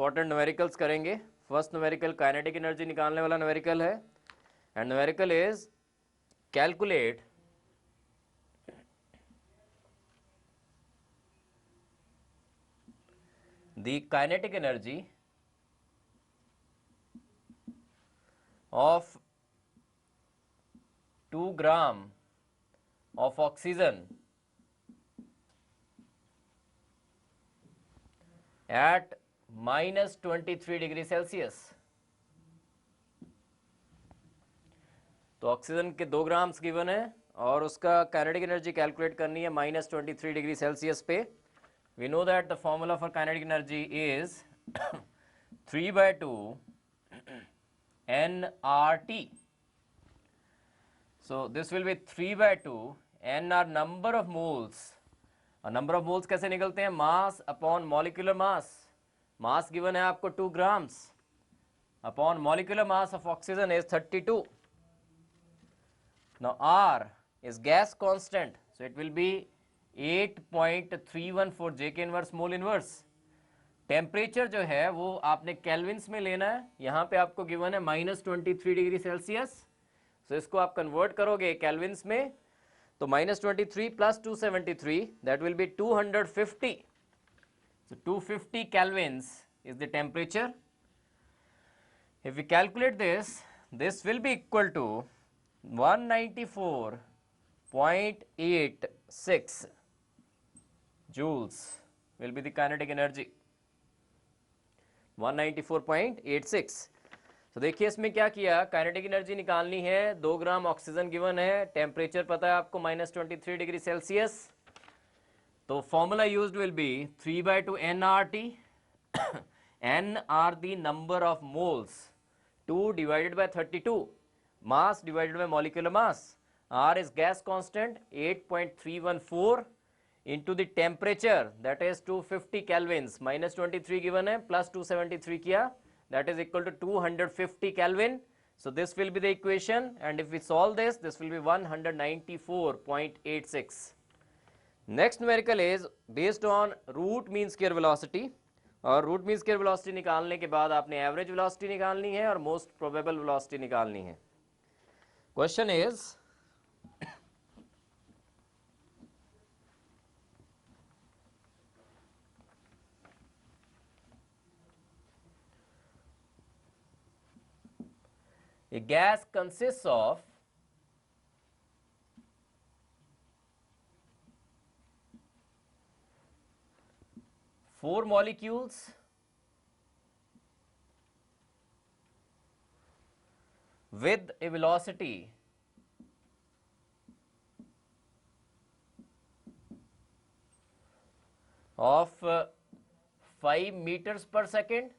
Important numericals करेंगे। First numerical kinetic energy निकालने वाला न्यूमेरिकल है, and numerical is calculate the kinetic energy of 2 gram of oxygen at -23 degree Celsius. तो oxygen के 2 grams given है और उसका काइनेटिक एनर्जी कैलकुलेट करनी है -23 डिग्री सेल्सियस पे। We know that the formula for kinetic energy is 3/2 nRT. So this will be 3/2 n are number of moles, और number of moles कैसे निकलते हैं? मास अपॉन मॉलिक्यूलर मास। मास गिवन है आपको 2 grams upon molecular mass of oxygen is 32. Now R is gas constant, so it will be 8.314 J K inverse mole inverse. Temperature जो है वो आपने केल्विन्स में लेना है, यहाँ पे आपको गिवन है -23 डिग्री सेल्सियस। सो इसको आप कन्वर्ट करोगे केल्विन्स में, तो -23 plus 273 that will be 250. So 250 kelvins is the temperature. If we calculate this will be equal to 194.86 joules will be the kinetic energy. 194.86. तो देखिए इसमें क्या किया, काइनेटिक एनर्जी निकालनी है, 2 ग्राम ऑक्सीजन गिवन है, टेम्परेचर पता है आपको -23 डिग्री सेल्सियस। तो formula used will be 3/2 nRT. n are the number of moles, 2 divided by 32, mass divided by molecular mass. R is gas constant 8.314 into the temperature, that is 250 kelvins. -23 given है, plus 273 किया, that is equal to 250 Kelvin. So this will be the equation, and if we solve this will be 194.86. Next numerical is based on root mean square velocity, और root mean square velocity निकालने के बाद आपने average velocity निकालनी है और most probable velocity निकालनी है। Question is a gas consists of 4 molecules with a velocity of 5 meters per second.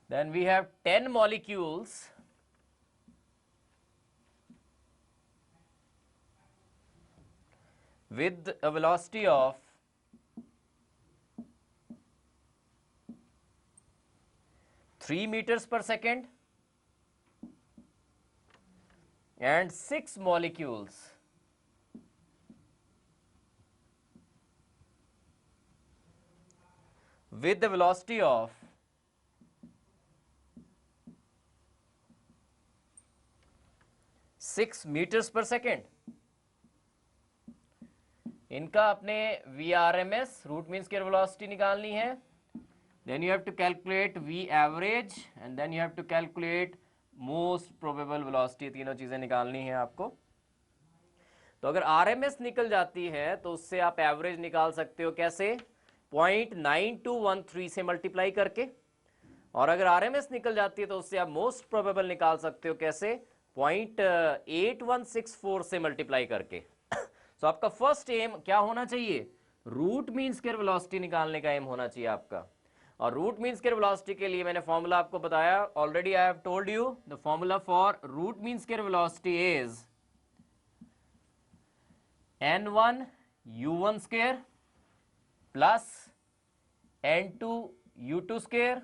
Then we have 10 molecules with a velocity of 3 meters per second, and 6 molecules with the velocity of 6 meters per second. इनका अपने VRMS root mean square velocity निकालनी है. Then you have to calculate V average and then you have to calculate most probable velocity. तीनों चीजें निकालनी है आपको. तो अगर RMS निकल जाती है तो उससे आप एवरेज निकाल सकते हो. कैसे? 0.9213 से मल्टीप्लाई करके. और अगर RMS निकल जाती है तो उससे आप मोस्ट प्रोबेबल निकाल सकते हो. कैसे? 0.8164 से मल्टीप्लाई करके. तो आपका फर्स्ट एम क्या होना चाहिए? रूट मीन स्क्वायर वेलोसिटी निकालने का एम होना चाहिए आपका. और रूट मीन स्क्वायर वेलोसिटी के लिए मैंने फॉर्मूला आपको बताया already. I have told you the formula for root mean square velocity is n1 u1 square plus n2 u2 square.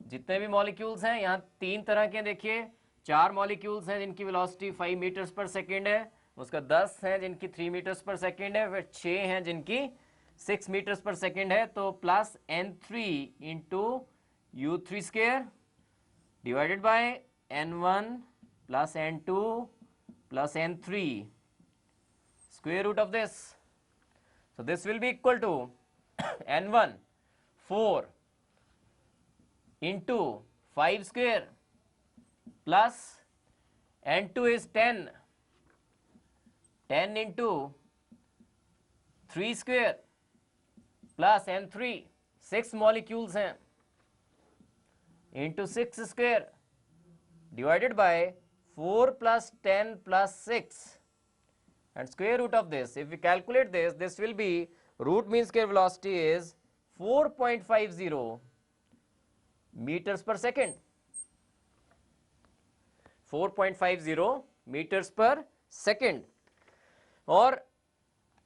जितने भी मॉलिक्यूल्स हैं यहाँ 3 तरह के, देखिए 4 मॉलिक्यूल्स हैं जिनकी वेलोसिटी 5 मीटर्स पर सेकेंड है, उसका 10 हैं जिनकी 3 मीटर्स पर सेकेंड है, फिर 6 हैं जिनकी 6 मीटर्स पर सेकेंड है, तो plus n3 into u3 square divided by n1 plus n2 plus n3 square root of this. So this will be equal to n1 4 into 5 square plus n2 is 10 into 3 square plus n3 6 molecules हैं into 6 square divided by 4 plus 10 plus 6 and square root of this. If we calculate this, this will be root mean square velocity is 4.50 meters per second. 4.50 meters per second. और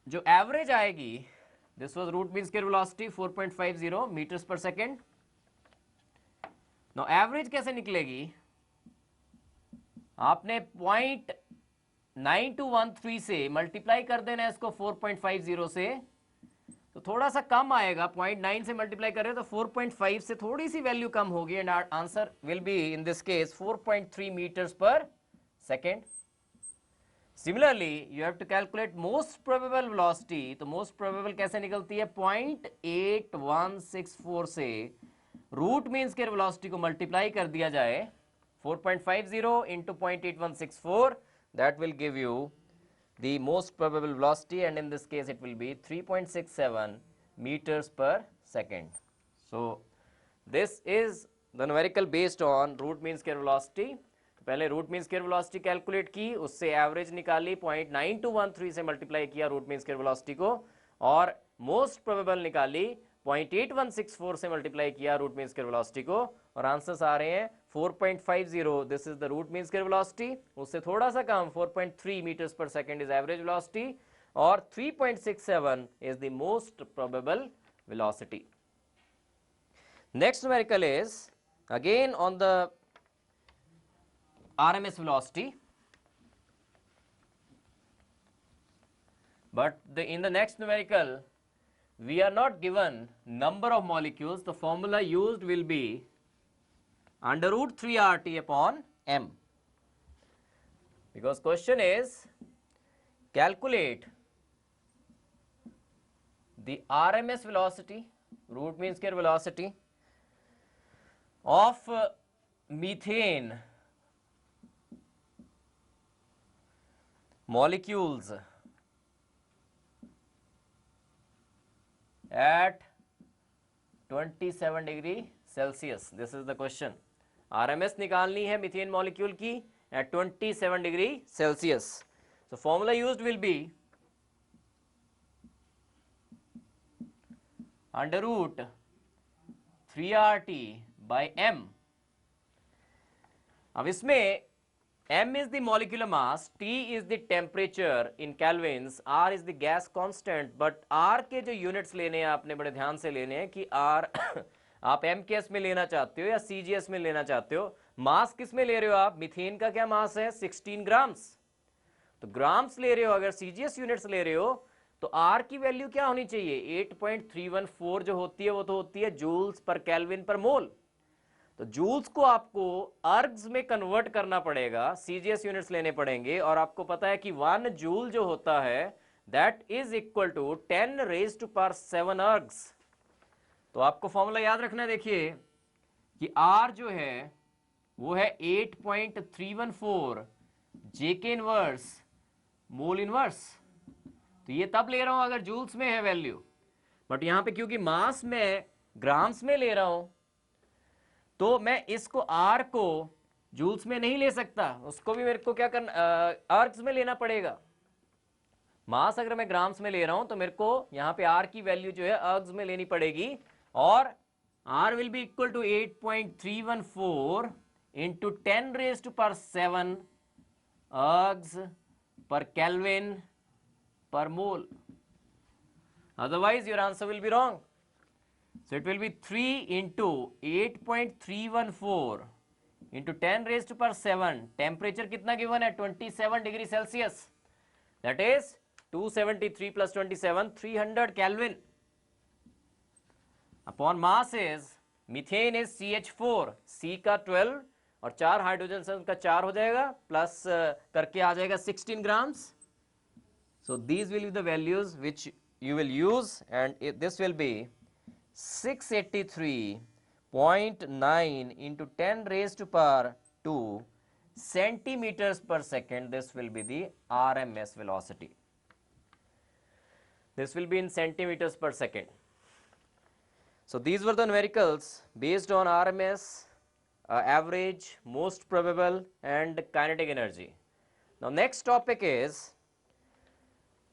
जो average आएगी, this was root mean square velocity 4.50 metres पर second. No average कैसे निकलेगी? आपने 0.9213 से multiply कर देना है इसको 4.50 से, तो थोड़ा सा कम आएगा. 0.9 से मल्टीप्लाई कर रहे हो तो 4.5 से थोड़ी सी वैल्यू कम होगी and answer will be in this case 4.3 metres पर second. Similarly you have to calculate most probable velocity. तो मोस्ट प्रोबेबल कैसे निकलती है? 0.8164 से रूट मीन स्क्वायर वेलोसिटी को मल्टीप्लाई कर दिया जाए 4.50 into 0.8164, that will give you the most probable velocity, and in this case it will be 3.67 meters per second. So this is the numerical based on root mean square velocity. पहले root mean square velocity calculate की, उससे average निकाली, 0.9213 से multiply किया root mean square velocity को, और most probable निकाली 0.8164 से मल्टीप्लाई किया रूट मीन स्क्वायर वेलोसिटी को, और आंसर्स आ रहे हैं 4.50. This is the root mean square velocity. उससे थोड़ा सा कम 4.3 मीटर्स पर सेकेंड इज एवरेज वेलोसिटी, और 3.67 is the most probable velocity. Next numerical is again on the RMS velocity, but in the next numerical we are not given number of molecules. The formula used will be under root 3 RT upon M, because question is calculate the RMS velocity, root mean square velocity of methane molecules at 27 degree Celsius. This is the question. RMS निकालनी है methane molecule की at 27 degree Celsius. So formula used will be under root 3 RT by M. अब इसमें M is the molecular mass, T is the temperature in kelvins, R is the gas constant. but R के जो units लेने हैं आपने बड़े ध्यान से लेने हैं कि R आप MKS में लेना चाहते हो या CGS में लेना चाहते हो. मास किस में ले रहे हो आप? मीथेन का क्या मास है? 16 ग्राम्स. तो ग्राम्स ले रहे हो. अगर CGS यूनिट्स ले रहे हो तो R की वैल्यू क्या होनी चाहिए? 8.314 जो होती है वो तो होती है जूल्स पर केल्विन पर मोल. तो जूल्स को आपको अर्ग्स में कन्वर्ट करना पड़ेगा, सीजीएस यूनिट्स लेने पड़ेंगे, और आपको पता है कि 1 जूल जो होता है that is equal to 10 raised to power 7 ergs. तो आपको फॉर्मूला याद रखना है. देखिए कि R जो है वो है 8.314 जेके इनवर्स मोल इनवर्स. तो ये तब ले रहा हूं अगर जूल्स में है वैल्यू, बट यहां पे क्योंकि मास में ग्राम्स में ले रहा हूं तो मैं इसको R को जूल्स में नहीं ले सकता, उसको भी मेरे को क्या करना, अर्ग्स में लेना पड़ेगा. मास अगर मैं ग्राम्स में ले रहा हूं तो मेरे को यहां पे R की वैल्यू जो है अर्ग्स में लेनी पड़ेगी, और R will be equal to 8.314 into 10 raised to power 7 ergs पर kelvin per mole. Otherwise your answer will be wrong. So it will be 3 into 8.314 into 10 raised to power 7. Temperature कितना given है? 27 degree Celsius. That is 273 plus 27 300 Kelvin. Upon mass is, methane is CH4, C का 12 और 4 hydrogen से उनका 4 हो जाएगा, plus करके आ जाएगा 16 grams. So these will be the values which you will use, and this will be 683.9 into 10 raised to power 2 centimeters per second. This will be the RMS velocity. This will be in centimeters per second. So these were the numericals based on RMS, average, most probable, and kinetic energy. Now next topic is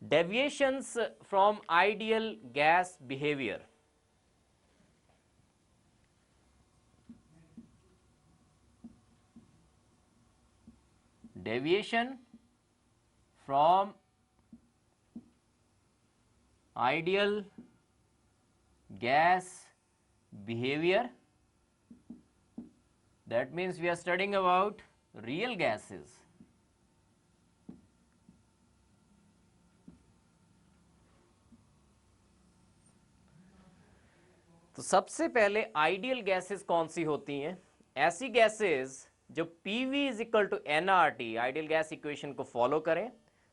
deviations from ideal gas behavior. Deviation from ideal gas behavior, that means we are studying about real gases. तो सबसे पहले ideal gases कौन सी होती हैं? ऐसी gases जो PV is equal to NRT, ideal gas equation को follow करें,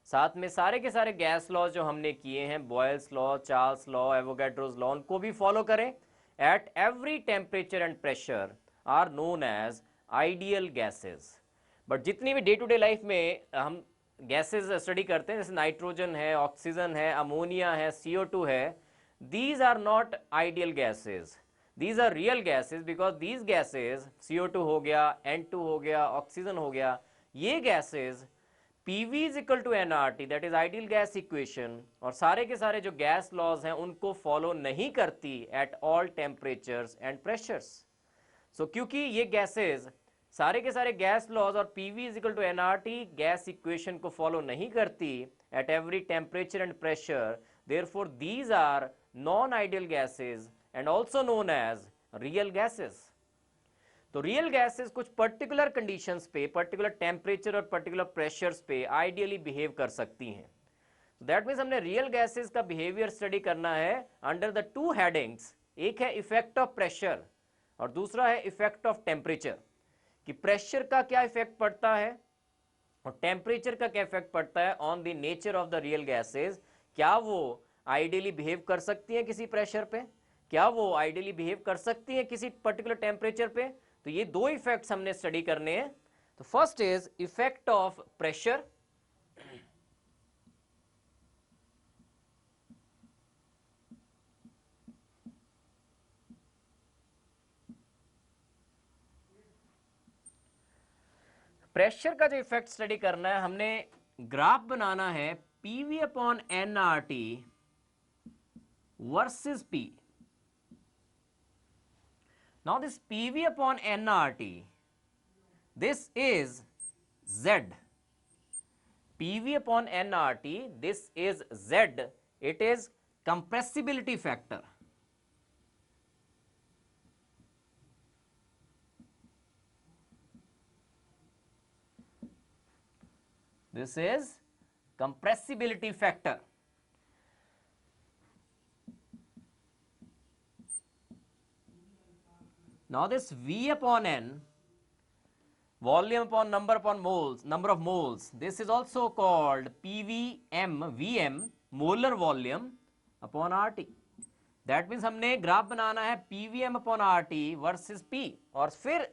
साथ में सारे के सारे गैस लॉ जो हमने किए हैं, Boyle's law, Charles law, Avogadro's law, उनको भी फॉलो करें at every temperature and pressure, are known as ideal gases. But जितनी भी डे टू डे लाइफ में हम गैसेस स्टडी करते हैं, जैसे नाइट्रोजन है, ऑक्सीजन है, अमोनिया है, CO2 है, these are not ideal gases, these are real gases, because these gases CO2 हो गया, N2 हो गया, ऑक्सीजन हो गया, ये gases PV is equal to NRT, that is ideal gas equation, और सारे के सारे जो गैस लॉज हैं उनको फॉलो नहीं करती at all temperatures and pressures. So क्योंकि ये गैसेस सारे के सारे गैस लॉज और PV is equal to NRT gas equation को फॉलो नहीं करती at every temperature and pressure, therefore these are non-ideal gases and also known as real gases. तो रियल गैसेस कुछ पर्टिकुलर कंडीशंस पे, पर्टिकुलर टेम्परेचर और particular pressures पे ideally behave कर सकती हैं. दैट मीन्स हमने रियल गैसेस का बिहेवियर स्टडी करना है अंडर द टू हेडिंग्स. एक है इफेक्ट ऑफ प्रेशर और दूसरा है इफेक्ट ऑफ टेम्परेचर, कि प्रेशर का क्या इफेक्ट पड़ता है और टेम्परेचर का क्या इफेक्ट पड़ता है on the nature of the real gases. क्या वो आइडियली बिहेव कर सकती हैं किसी प्रेशर पे, क्या वो आइडियली बिहेव कर सकती हैं किसी पर्टिकुलर टेम्परेचर पे. तो ये दो इफेक्ट्स हमने स्टडी करने हैं. तो first is effect of pressure. Pressure का जो इफेक्ट स्टडी करना है, हमने ग्राफ बनाना है PV upon NRT versus P. Now this PV upon NRT, this is Z. PV upon NRT, this is Z. It is compressibility factor. This is compressibility factor. Now this V upon N, volume upon number upon moles, number of moles, this is also called PVM, VM, molar volume upon RT. That means हमने graph बनाना है PVM upon RT versus P, और फिर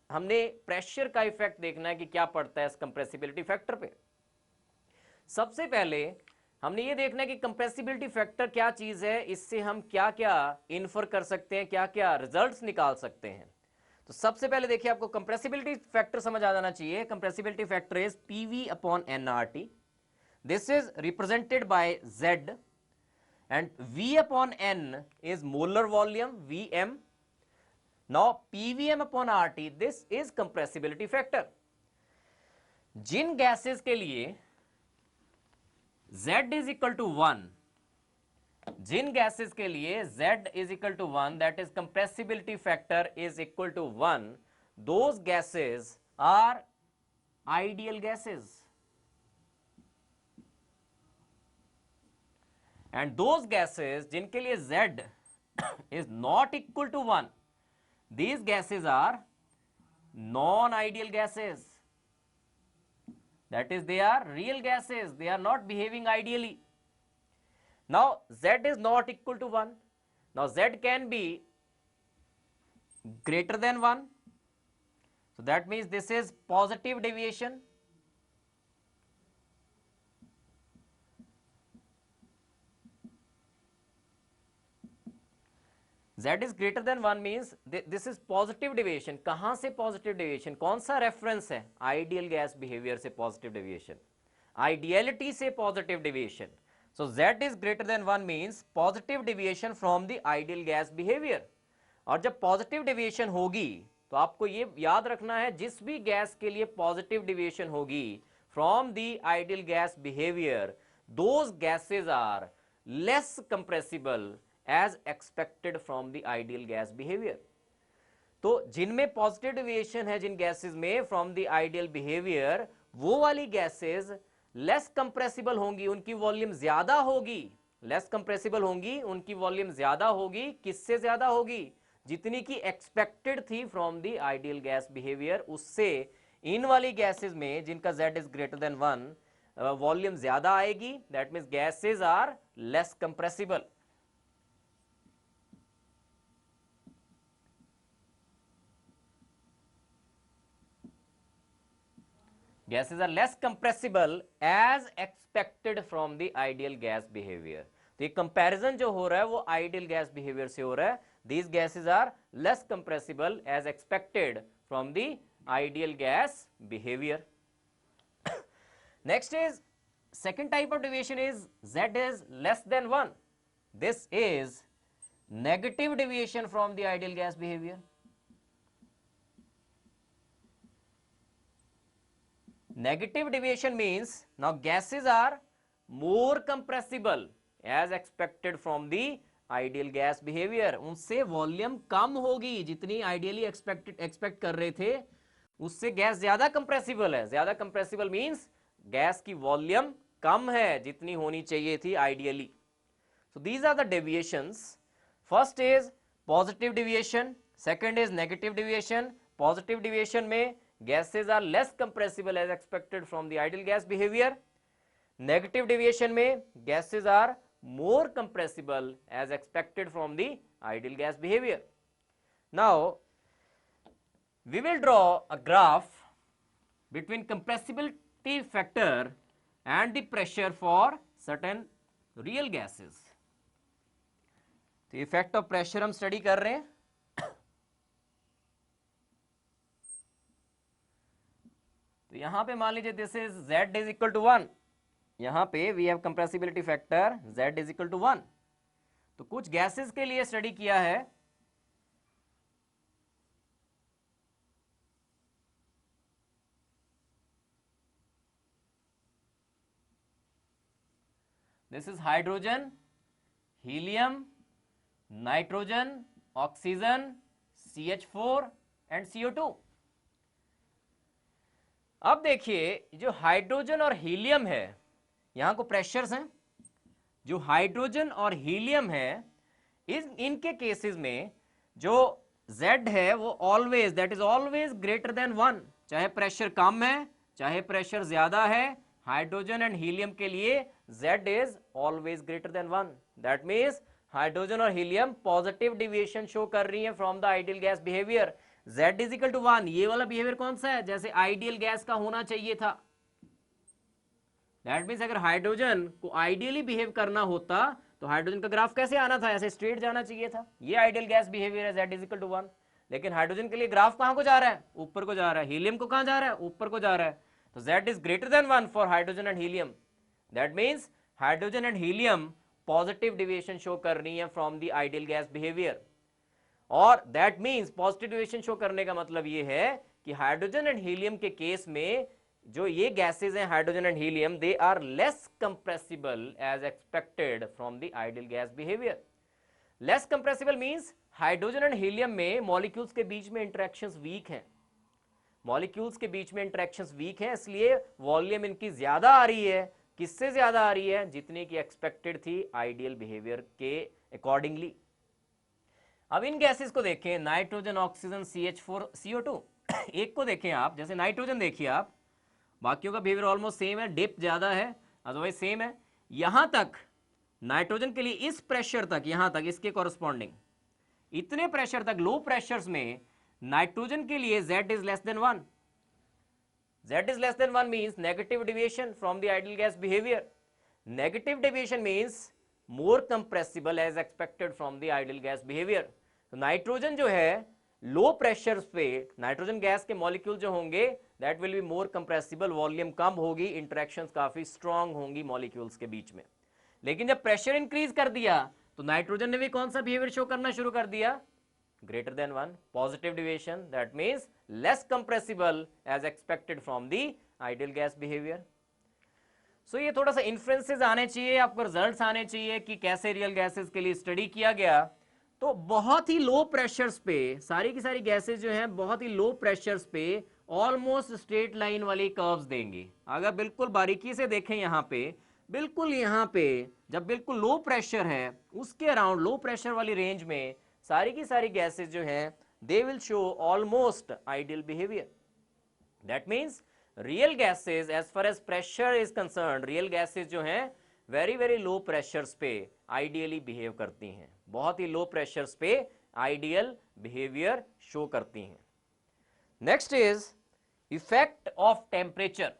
हमने pressure का effect देखना है कि क्या पड़ता है इस कंप्रेसिबिलिटी फैक्टर पे. सबसे पहले हमने ये देखना है कि कंप्रेसिबिलिटी फैक्टर क्या चीज है, इससे हम क्या क्या इन्फर कर सकते हैं, क्या क्या रिजल्ट्स निकाल सकते हैं. तो सबसे पहले देखिए, आपको कंप्रेसिबिलिटी फैक्टर समझ आ जाना चाहिए. Compressibility factor is PV upon NRT. This is represented by Z and V upon N is molar volume VM. Now PVM upon RT, this is compressibility factor. जिन गैसेस के लिए Z is equal to 1, जिन gases के लिए Z is equal to 1, that is compressibility factor is equal to 1, those gases are ideal gases, and those gases जिनके लिए Z is not equal to 1, these gases are non-ideal gases. That is, they are real gases, they are not behaving ideally. Now Z is not equal to 1. Now Z can be greater than 1. So that means this is positive deviation. Z is greater than 1 means this is positive deviation. कहाँ से positive deviation? कौन सा reference है? Ideal gas behavior से positive deviation. Ideality से positive deviation. So Z is greater than 1 means positive deviation from the ideal gas behavior. और जब positive deviation होगी तो आपको ये याद रखना है, जिस भी गैस के लिए positive deviation होगी from the ideal gas behavior, those gases are less compressible as expected from the ideal gas behavior. तो जिनमें पॉजिटिव डिविएशन है जिन गैसेस में फ्रॉम द आइडियल बिहेवियर, वो वाली गैसेस लेस कंप्रेसिबल होंगी, उनकी वॉल्यूम ज्यादा होगी, लेस कंप्रेसिबल होंगी, उनकी वॉल्यूम ज्यादा होगी. किससे ज्यादा होगी? जितनी की एक्सपेक्टेड थी from the ideal gas behaviour, उससे इन वाली गैसेस में जिनका Z is greater than 1 volume ज्यादा आएगी. That means gases are less compressible. Gases are less compressible as expected from the ideal gas behavior. तो ये कंपैरिजन जो हो रहा है वो आइडियल गैस बिहेवियर से हो रहा है. These gases are less compressible as expected from the ideal gas behavior. Next is second type of deviation is Z is less than 1. This is negative deviation from the ideal gas behavior. Negative deviation means now gases are more compressible as expected from the ideal gas behavior. उनसे volume कम होगी, जितनी ideally expect कर रहे थे उससे gas ज्यादा compressible है. ज्यादा कंप्रेसिबल मींस गैस की वॉल्यूम कम है जितनी होनी चाहिए थी ideally. So these are the deviations. First is positive deviation, second is negative deviation. Positive deviation में gases are less compressible as expected from the ideal gas behavior. Negative deviation में gases are more compressible as expected from the ideal gas behavior. Now we will draw a graph between compressibility factor and the pressure for certain real gases. तो effect of pressure हम study कर रहे हैं. तो यहां पे मान लीजिए this is Z is equal to 1. यहां पे we have compressibility factor Z is equal to 1. तो कुछ गैसेस के लिए स्टडी किया है. This is hydrogen, helium, nitrogen, oxygen, CH4 and CO2. अब देखिए जो हाइड्रोजन और हीलियम है, यहां को प्रेशर्स हैं. जो हाइड्रोजन और हीलियम है इनके केसेस में जो Z है वो always, that is always greater than 1. चाहे प्रेशर कम है चाहे प्रेशर ज्यादा है, हाइड्रोजन एंड हीलियम के लिए Z is always greater than 1. That means hydrogen और हीलियम पॉजिटिव डिविएशन शो कर रही है from the ideal gas behaviour. Z is equal to 1. ये वाला बिहेवियर कौन सा है? जैसे आइडियल गैस का होना चाहिए था. दैट मीन्स अगर हाइड्रोजन को आइडियली बिहेव करना होता तो हाइड्रोजन का ग्राफ कैसे आना था? ऐसे स्ट्रेट जाना चाहिए था. ये आइडियल गैस बिहेवियर है, Z इज इक्वल टू 1. लेकिन हाइड्रोजन के लिए ग्राफ कहां को जा रहा है? ऊपर को जा रहा है. हीलियम को कहां जा रहा है? ऊपर को जा रहा है. तो Z is greater than 1 for hydrogen and helium. That means hydrogen and helium positive deviation show कर रही है from the ideal gas behaviour. और that means positive deviation show करने का मतलब ये है कि हाइड्रोजन एंड हीलियम के केस में जो ये गैसेज हैं hydrogen and helium, they are less compressible as expected from the ideal gas behaviour. Less compressible means hydrogen and helium में मॉलिक्यूल्स के बीच में इंटरेक्शंस वीक हैं. मॉलिक्यूल्स के बीच में इंटरेक्शंस वीक हैं, इसलिए वॉल्यूम इनकी ज्यादा आ रही है. किससे ज्यादा आ रही है? जितनी की एक्सपेक्टेड थी आइडियल बिहेवियर के अकॉर्डिंगली. अब इन गैसेस को देखें, नाइट्रोजन, ऑक्सीजन, CH4, CO2 एक को देखें आप, जैसे नाइट्रोजन देखिए आप, बाकियों का बिहेवियर ऑलमोस्ट सेम है, डिप ज्यादा है, अदरवाइज सेम है। यहां तक नाइट्रोजन के लिए इस प्रेशर तक, यहां तक इसके कॉरस्पॉन्डिंग इतने प्रेशर तक, लो प्रेशर्स में नाइट्रोजन के लिए Z is less than 1। Z is less than 1 means negative deviation from the ideal gas behavior. Negative deviation means more compressible as expected from the ideal gas behavior. तो nitrogen जो है low pressure पे, nitrogen gas के molecule जो होंगे that will be more compressible, volume कम होगी, interactions काफी स्ट्रांग होंगी मॉलिक्यूल्स के बीच में। लेकिन जब प्रेशर इंक्रीज कर दिया तो नाइट्रोजन ने भी कौन सा बिहेवियर शो करना शुरू कर दिया, greater than 1, positive deviation, that means less compressible as expected from the ideal gas behavior. So ये थोड़ा सा inferences आने चाहिए, आपको results आने चाहिए कि कैसे real gases के लिए study किया गया। तो बहुत ही low pressures पे सारी की सारी gases जो हैं बहुत ही low pressures पे almost straight line वाली curves देंगी। अगर बिल्कुल बारीकी से देखें यहाँ पे, बिल्कुल यहाँ पे जब बिल्कुल लो प्रेशर है उसके अराउंड लो प्रेशर वाली रेंज में सारी की सारी गैसेस जो हैं they will show almost ideal behaviour. That means real gases as far as pressure is concern, real gases जो हैं वेरी वेरी लो प्रेशर्स पे आइडियली बिहेव करती हैं, बहुत ही लो प्रेशर्स पे आइडियल बिहेवियर शो करती हैं। Next is effect of temperature.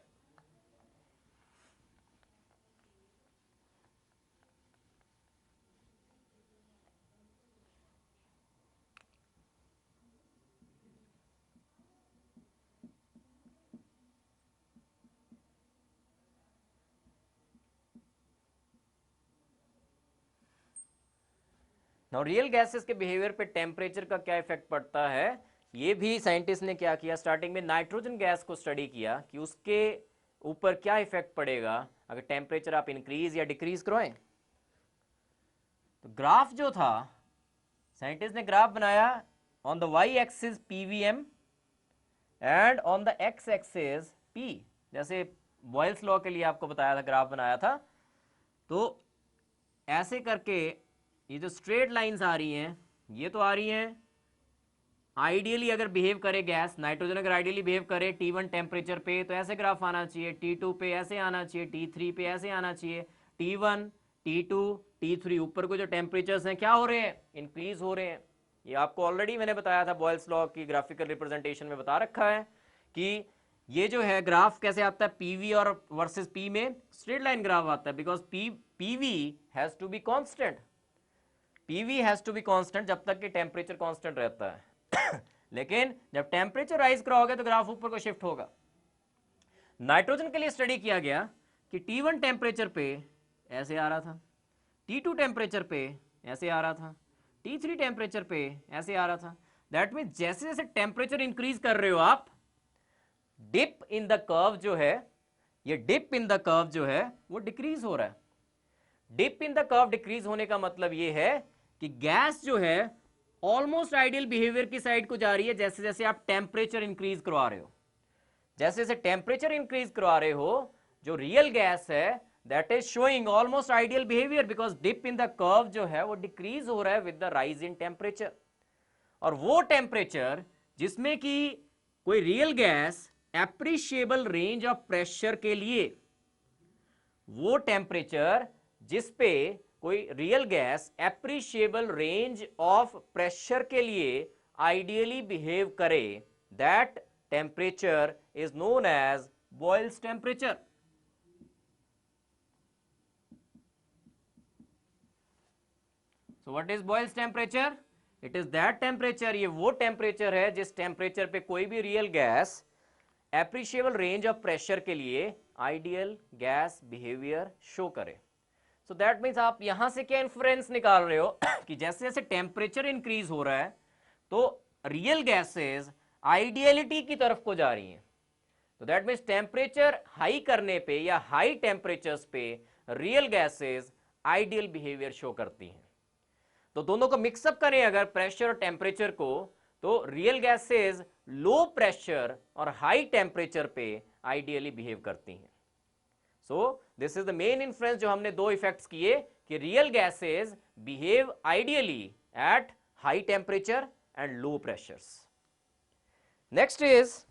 Now real gases के बिहेवियर पे टेम्परेचर का क्या इफेक्ट पड़ता है, ये भी साइंटिस्ट ने क्या किया, स्टार्टिंग में नाइट्रोजन गैस को स्टडी किया कि उसके ऊपर क्या इफेक्ट पड़ेगा अगर टेम्परेचर आप इंक्रीज या डिक्रीज करवाएं। तो ग्राफ जो था, साइंटिस्ट ने ग्राफ बनाया on the Y axis PVM and on the X axis P, जैसे बॉयल्स लॉ के लिए आपको बताया था, ग्राफ बनाया था। तो ऐसे करके ये जो स्ट्रेट लाइंस आ रही हैं ये तो आ रही हैं आइडियली अगर बिहेव करे गैस, नाइट्रोजन अगर आइडियली बिहेव करे T1 टेम्परेचर पे तो ऐसे ग्राफ आना चाहिए, T2 पे ऐसे आना चाहिए, T3 पे ऐसे आना चाहिए, T1 T2 T3 ऊपर को जो टेम्परेचर्स हैं क्या हो रहे हैं, इंक्रीज हो रहे हैं। ये आपको ऑलरेडी मैंने बताया था, बॉयल्स लॉ की ग्राफिकल रिप्रेजेंटेशन में बता रखा है कि ये जो है ग्राफ कैसे आता है, PV और वर्सेस P में स्ट्रेट लाइन ग्राफ आता है, because PV has to be constant, PV has to be constant जब तक कि टेम्परेचर कांस्टेंट रहता है लेकिन जब टेम्परेचर राइज कराओगे तो ग्राफ ऊपर को शिफ्ट होगा। नाइट्रोजन के लिए स्टडी किया गया कि T1 टेम्परेचर पे ऐसे आ रहा था, T2 टेम्परेचर पे ऐसे आ रहा था, T3 टेम्परेचर पे ऐसे आ रहा था। दैट मीन जैसे जैसे टेम्परेचर इंक्रीज कर रहे हो आप, डिप इन द कर्व जो है, ये डिप इन द कर्व जो है वो डिक्रीज हो रहा है। Dip in the curve decrease होने का मतलब ये है कि गैस जो है ऑलमोस्ट आइडियल बिहेवियर की साइड को जा रही है जैसे जैसे आप टेम्परेचर इंक्रीज करवा रहे हो। जैसे जैसे टेम्परेचर इंक्रीज करवा रहे हो जो रियल गैस है that is showing almost ideal behaviour, because dip in the curve जो है वो डिक्रीज हो रहा है with the rise in temperature. और वो टेम्परेचर जिसमें कि कोई real gas appreciable range of pressure के लिए, वो टेम्परेचर जिस पे कोई real gas appreciable range of pressure के लिए आइडियली बिहेव करे, that temperature is known as Boyle's temperature. So what is boils temperature? It is that temperature, ये वो टेम्परेचर है जिस टेम्परेचर पे कोई भी real gas appreciable range of pressure के लिए आइडियल गैस बिहेवियर शो करे। सो दैट मीन्स आप यहां से क्या इन्फ्रेंस निकाल रहे हो कि जैसे जैसे टेम्परेचर इंक्रीज हो रहा है तो रियल गैसेस आइडियलिटी की तरफ को जा रही हैं। तो दैट मीन्स टेम्परेचर हाई करने पे या हाई टेम्परेचर्स पे real gases ideal behaviour show करती हैं। तो दोनों को मिक्सअप करें अगर प्रेशर और टेम्परेचर को, तो रियल गैसेस लो प्रेशर और हाई टेम्परेचर पे आइडियली बिहेव करती हैं। So this is the main influence जो हमने दो इफेक्ट्स किए कि real gases behave ideally at high temperature and low pressures. Next is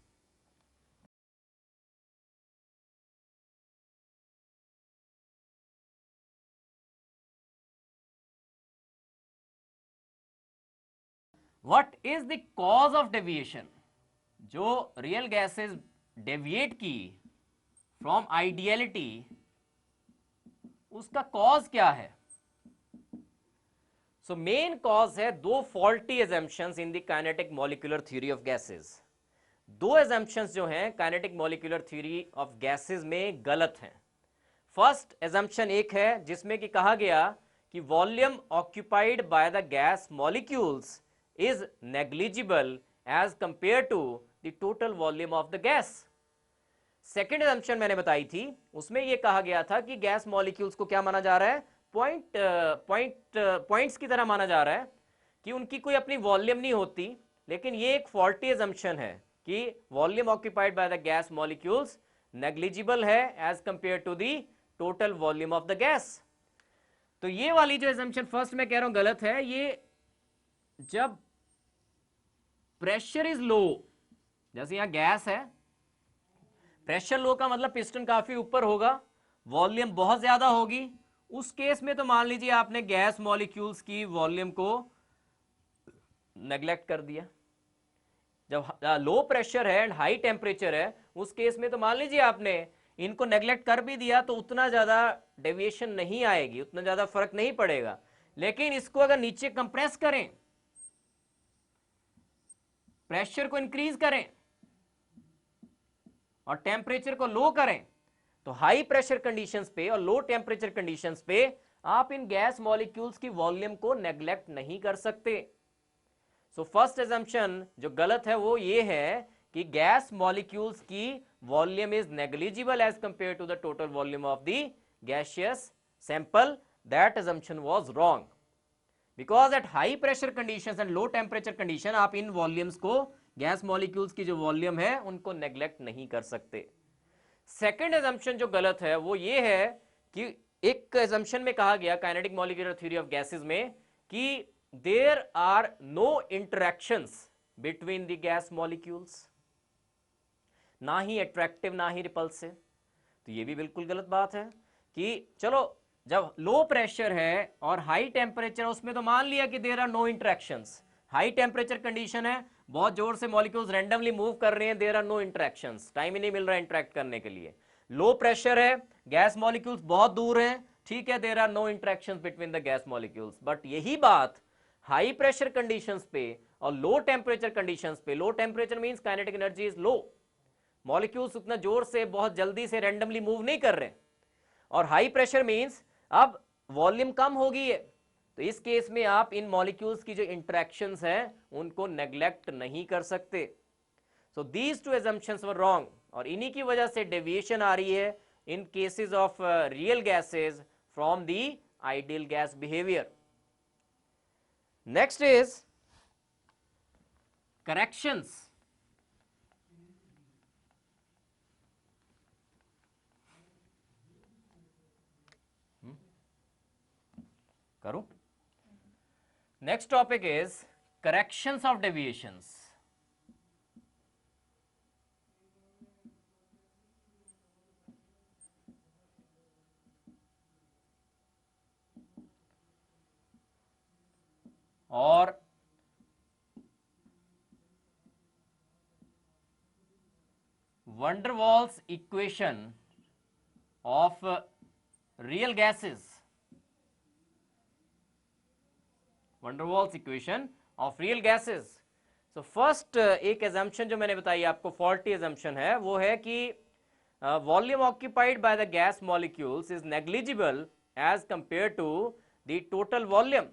what is the cause of deviation? जो रियल गैसेस डेविएट की फ्रॉम आइडियलिटी, उसका कॉज क्या है? सो मेन कॉज है दो faulty assumptions in the kinetic molecular theory of gases. दो assumptions जो हैं kinetic molecular theory of gases में गलत हैं। फर्स्ट एजम्पशन एक है जिसमें कि कहा गया कि volume occupied by the gas molecules is negligible as compare to the total volume of the gas. Second assumption मैंने बताई थी, उसमें यह कहा गया था कि गैस मॉलिक्यूल्स को क्या माना जा रहा है, पॉइंट्स की तरह माना जा रहा है कि उनकी कोई अपनी वॉल्यूम नहीं होती। लेकिन ये एक फॉल्टी एजम्पशन है कि volume occupied by the gas molecules negligible है as compare to the total volume of the gas. तो ये वाली जो एजम्पशन फर्स्ट मैं कह रहा हूं गलत है। ये जब प्रेशर इज लो, जैसे यहां गैस है, प्रेशर लो का मतलब पिस्टन काफी ऊपर होगा, वॉल्यूम बहुत ज्यादा होगी, उस केस में तो मान लीजिए आपने गैस मॉलिक्यूल्स की वॉल्यूम को नेग्लेक्ट कर दिया। जब लो प्रेशर है एंड हाई टेम्परेचर है, उस केस में तो मान लीजिए आपने इनको नेग्लेक्ट कर भी दिया तो उतना ज्यादा डेविएशन नहीं आएगी, उतना ज्यादा फर्क नहीं पड़ेगा। लेकिन इसको अगर नीचे कंप्रेस करें, प्रेशर को इंक्रीज करें और टेम्परेचर को लो करें, तो हाई प्रेशर कंडीशंस पे और लो टेम्परेचर कंडीशंस पे आप इन गैस मॉलिक्यूल्स की वॉल्यूम को नेग्लेक्ट नहीं कर सकते। सो फर्स्ट एजम्पशन जो गलत है वो ये है कि गैस मॉलिक्यूल्स की volume is negligible as compare to the total volume of the gaseous sample. That assumption was wrong because at high pressure conditions and low temperature condition आप इन वॉल्यूम्स को, गैस मॉलिक्यूल्स की जो volume है, उनको neglect नहीं कर सकते। सेकेंड एजम्पशन जो गलत है वो ये है कि एक एजम्पशन में कहा गया kinetic molecular theory of gases में कि there are no interactions between the gas molecules, ना ही अट्रैक्टिव ना ही रिपल्सिव। तो ये भी बिल्कुल गलत बात है कि चलो जब लो प्रेशर है और हाई टेम्परेचर, उसमें तो मान लिया कि there are no interactions. High temperature condition है, बहुत जोर से मॉलिक्यूल्स रैंडमली मूव कर रहे हैं, there are no interactions, time ही नहीं मिल रहा है इंटरैक्ट करने के लिए। लो प्रेशर है, गैस मॉलिक्यूल्स बहुत दूर हैं, ठीक है, there are no interactions between the gas molecules. But यही बात हाई प्रेशर कंडीशंस पे और लो टेम्परेचर कंडीशंस पे, low temperature means kinetic energy is low, molecules उतना जोर से बहुत जल्दी से रैंडमली मूव नहीं कर रहे, और हाई प्रेशर मींस अब वॉल्यूम कम हो गई है, तो इस केस में आप इन मॉलिक्यूल्स की जो इंटरैक्शंस हैं उनको नेग्लेक्ट नहीं कर सकते। So these two assumptions were wrong, और इन्हीं की वजह से डेविएशन आ रही है in cases of real gases from the ideal gas behaviour. Next is corrections. करूं? Next topic is corrections of deviations. और Vanderwaals equation of real gases. Vanderwaals equation of real gases. So first एक assumption जो मैंने बताई आपको faulty assumption है, वो है कि volume occupied by the gas molecules is negligible as compared to the total volume.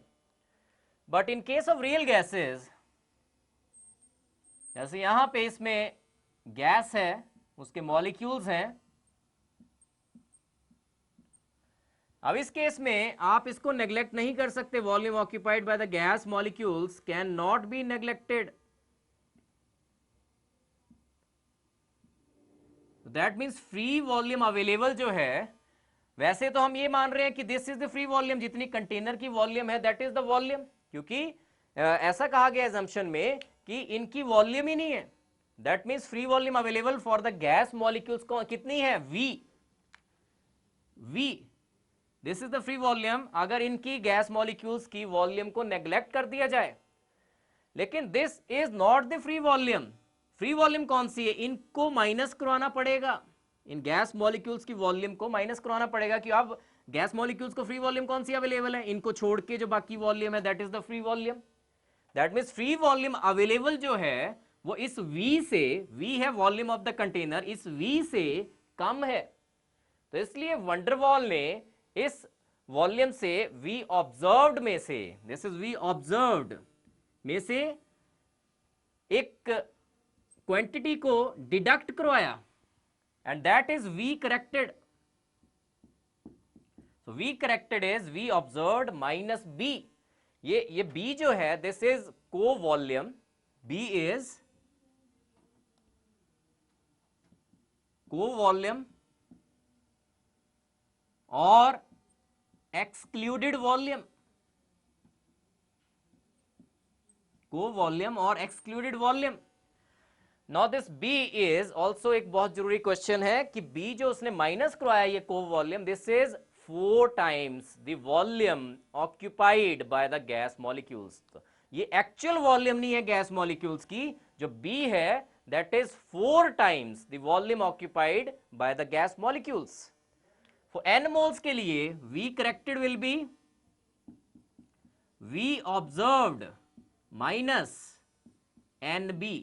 But in case of real gases, जैसे यहाँ पे इसमें गैस है, उसके मॉलिक्यूल्स हैं, अब इस केस में आप इसको नेग्लेक्ट नहीं कर सकते। Volume occupied by the gas molecules can not be neglected. That means free volume available जो है, वैसे तो हम ये मान रहे हैं कि this is the free volume, जितनी कंटेनर की वॉल्यूम है दैट इज द वॉल्यूम, क्योंकि ऐसा कहा गया एजम्पशन में कि इनकी वॉल्यूम ही नहीं है, that means free volume available for the gas molecules को कितनी है, we this is the free volume अगर इनकी गैस मॉलिक्यूल्स की वॉल्यूम को नेग्लेक्ट कर दिया जाए। लेकिन this is not the free volume. Free volume कौन सी है, इनको माइनस करवाना पड़ेगा, इन गैस मॉलिक्यूल्स की वॉल्यूम को माइनस करवाना पड़ेगा कि अब गैस मॉलिक्यूल्स को फ्री वॉल्यूम कौन सी अवेलेबल है, इनको छोड़ के जो बाकी वॉल्यूम है that is the free volume. That means free volume available जो है वो इस V से, V है वॉल्यूम ऑफ द कंटेनर, इस V से कम है। तो इसलिए वंडरवॉल ने इस वॉल्यूम से V ऑब्जर्व्ड में से, दिस इज V ऑब्जर्व्ड में से एक क्वांटिटी को डिडक्ट करवाया and that is V corrected. So V corrected is V observed minus B। ये B जो है दिस इज को वॉल्यूम, B इज को वॉल्यूम और एक्सक्लूडेड वॉल्यूम, को वॉल्यूम और excluded volume. Now this B is also, एक बहुत जरूरी क्वेश्चन है कि B जो उसने माइनस करवाया ये को volume, this is 4 times the volume occupied by the gas molecules। तो ये एक्चुअल वॉल्यूम नहीं है गैस मॉलिक्यूल्स की, जो B है that is 4 times the volume occupied by the gas molecules। For n moles के लिए V corrected will be V observed minus NB।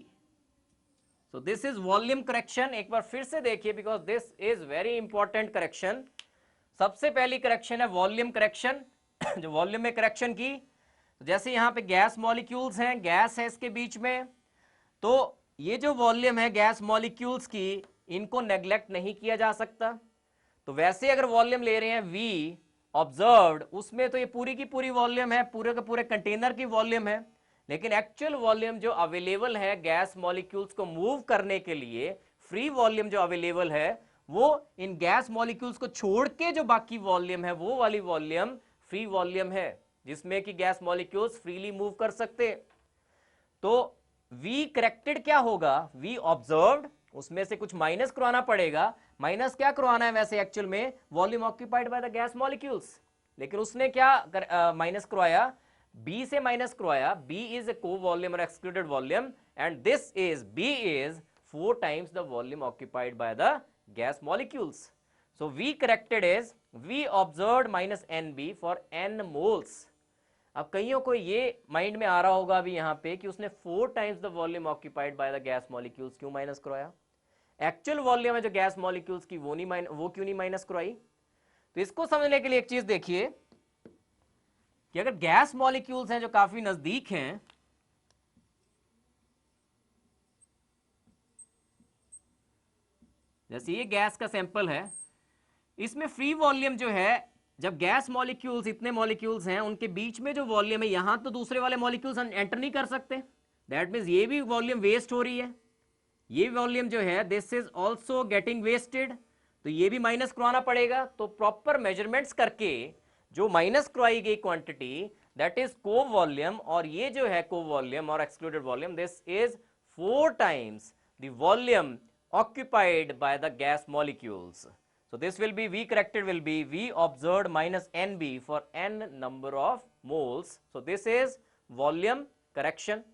So this is volume correction। एक बार फिर से देखिए because this is very important correction। सबसे पहली correction है volume correction जो वॉल्यूम में करेक्शन की, तो जैसे यहां पे गैस मॉलिक्यूल्स हैं, गैस है इसके बीच में, तो ये जो वॉल्यूम है गैस मॉलिक्यूल्स की इनको नेग्लेक्ट नहीं किया जा सकता। तो वैसे अगर वॉल्यूम ले रहे हैं V ऑब्जर्व्ड, उसमें तो ये पूरी की पूरी वॉल्यूम है, पूरे के पूरे कंटेनर की वॉल्यूम है। लेकिन एक्चुअल वॉल्यूम जो अवेलेबल है गैस मॉलिक्यूल्स को मूव करने के लिए, फ्री वॉल्यूम जो अवेलेबल है वो इन गैस मॉलिक्यूल्स को छोड़ के जो बाकी वॉल्यूम है वो वाली वॉल्यूम फ्री वॉल्यूम है, जिसमें कि गैस मॉलिक्यूल्स फ्रीली मूव कर सकते। तो V करेक्टेड क्या होगा, V ऑब्जर्व्ड, उसमें से कुछ माइनस करवाना पड़ेगा। माइनस क्या करवाना है वैसे एक्चुअल में, volume occupied by the gas molecules, लेकिन उसने क्या माइनस करवाया, B से माइनस करवाया। B इज ए को वॉल्यूम और excluded volume and this is B is 4 times the volume occupied by the gas molecules। So V corrected is V observed minus NB for n moles। अब कईयों को ये mind में आ रहा होगा अभी यहाँ पे कि उसने 4 times the volume occupied by the gas molecules क्यों माइनस करवाया, एक्चुअल वॉल्यूम है जो गैस मॉलिक्यूल्स की वो क्यों नहीं माइनस करवाई। तो इसको समझने के लिए एक चीज देखिए कि अगर गैस मॉलिक्यूल्स हैं जो काफी नजदीक हैं, जैसे ये गैस का सैंपल है, इसमें फ्री वॉल्यूम जो है, जब गैस मॉलिक्यूल्स इतने मॉलिक्यूल्स हैं उनके बीच में जो वॉल्यूम है, यहां तो दूसरे वाले मॉलिक्यूल्स एंटर नहीं कर सकते, दैट मीन्स ये भी वॉल्यूम वेस्ट हो रही है। ये वॉल्यूम जो है this is also getting wasted, तो ये भी माइनस करवाना पड़ेगा। तो प्रॉपर मेजरमेंट्स करके जो माइनस करवाई गई क्वांटिटी दैट इज को वॉल्यूम, और ये जो है को वॉल्यूम और excluded volume, this is 4 times the volume occupied by the gas molecules। So this will be V corrected will be V observed minus NB for n number of moles। So this is volume correction।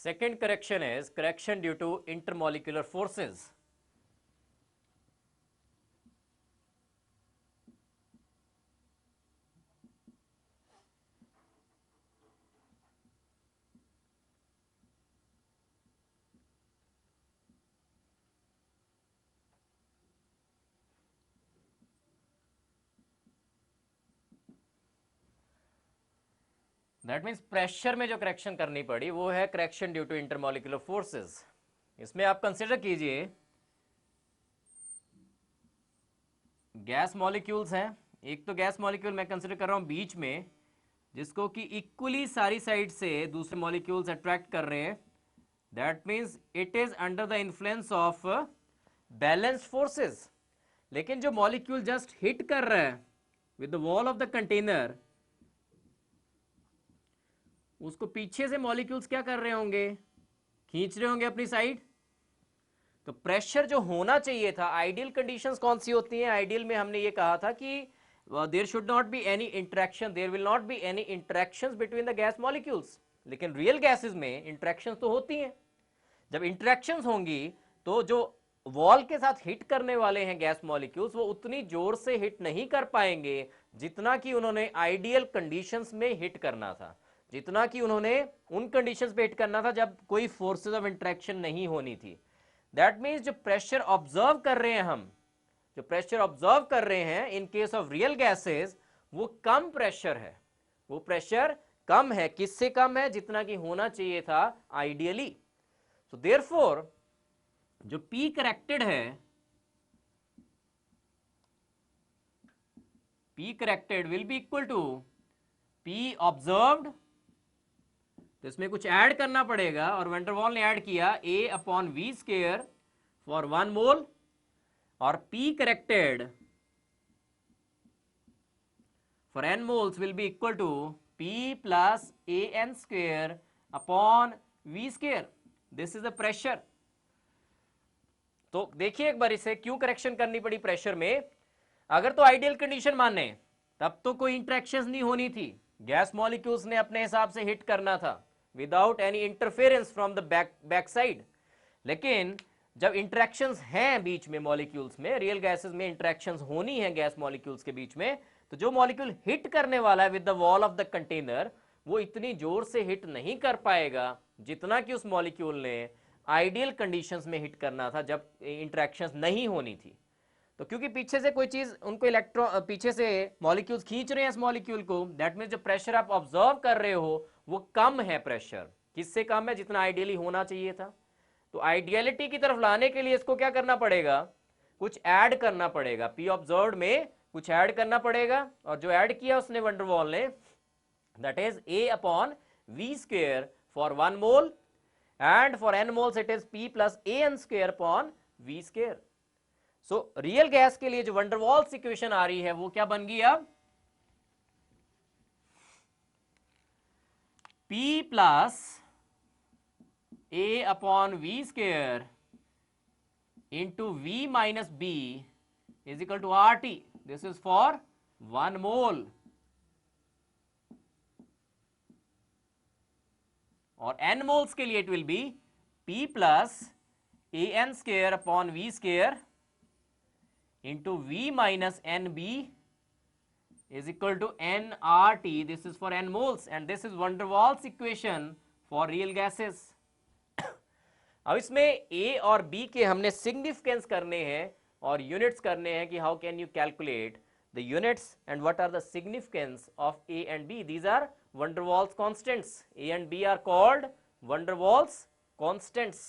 Second correction is correction due to intermolecular forces। That means pressure में जो correction करनी पड़ी वो है correction due to intermolecular forces. इसमें आप consider कीजिए gas molecules हैं, एक तो गैस मॉलिक्यूल मैं कंसिडर कर रहा हूं बीच में, जिसको कि इक्वली सारी साइड से दूसरे मॉलिक्यूल्स अट्रैक्ट कर रहे हैं, that means it is under the influence of balanced forces. लेकिन जो मॉलिक्यूल जस्ट हिट कर रहा है with the wall of the container, उसको पीछे से मॉलिक्यूल्स क्या कर रहे होंगे, खींच रहे होंगे अपनी साइड। तो प्रेशर जो होना चाहिए था, आइडियल कंडीशंस कौन सी होती हैं, आइडियल में हमने ये कहा था कि there should not be any interaction, there will not be any interactions between the gas molecules. लेकिन रियल गैसेस में इंटरेक्शंस तो होती हैं। जब इंटरेक्शंस होंगी तो जो वॉल के साथ हिट करने वाले हैं गैस मॉलिक्यूल्स, वो उतनी जोर से हिट नहीं कर पाएंगे जितना कि उन्होंने आइडियल कंडीशंस में हिट करना था, जितना कि उन्होंने उन कंडीशंस पे हिट करना था जब कोई फोर्सेस ऑफ इंटरेक्शन नहीं होनी थी। दैट मीन्स जो प्रेशर ऑब्जर्व कर रहे हैं हम, जो प्रेशर ऑब्जर्व कर रहे हैं in case of real gases, वो कम प्रेशर है, वो प्रेशर कम है। किससे कम है, जितना कि होना चाहिए था आइडियली। सो देयरफॉर जो P करेक्टेड है, P corrected will be equal to P observed. तो इसमें कुछ ऐड करना पड़ेगा, और वैंडरवाल ने ऐड किया A/V² फॉर 1 मोल, और P corrected for n moles will be equal to P plus AN² upon V². This is the pressure. तो देखिए एक बार इसे क्यों करेक्शन करनी पड़ी प्रेशर में। अगर तो आइडियल कंडीशन माने तब तो कोई इंटरेक्शंस नहीं होनी थी, गैस मॉलिक्यूल्स ने अपने हिसाब से हिट करना था without any interference from the back side. लेकिन जब इंटरेक्शंस हैं बीच में मॉलिक्यूल्स में, रियल गैसेस में इंटरेक्शंस होनी है गैस मॉलिक्यूल्स के बीच में, तो जो मॉलिक्यूल हिट करने वाला है with the wall of the container, वो इतनी जोर से हिट नहीं कर पाएगा जितना कि उस मॉलिक्यूल ने आइडियल कंडीशंस में हिट करना था जब इंटरेक्शंस नहीं होनी थी। तो क्योंकि पीछे से कोई चीज उनको इलेक्ट्रॉन, पीछे से मॉलिक्यूल्स खींच रहे हैं इस मॉलिक्यूल को, दैट मींस जो प्रेशर आप ऑब्जर्व कर रहे हो वो कम है। प्रेशर किससे कम है, जितना आइडियली होना चाहिए था। तो आइडियलिटी की तरफ लाने के लिए इसको क्या करना पड़ेगा, कुछ ऐड करना पड़ेगा, पी ऑब्जर्व्ड में कुछ ऐड करना पड़ेगा। और जो ऐड किया उसने वंडरवॉल ने, that is A/V² for 1 mole, and for n moles it is P plus AN² upon V²। So real gas के लिए जो वंडरवॉल्स इक्वेशन आ रही है वो क्या बन गई अब, P plus A/V² into V minus B is equal to RT. This is for 1 mole. और n moles के लिए it will be P plus AN² upon V² into V minus NB is equal to nRT. This is for n moles, and this is van der Waals equation for real gases. अब इसमें A और B के हमने significance करने हैं और units करने हैं कि how can you calculate the units and what are the significance of A and B. These are van der Waals constants. A and B are called van der Waals constants.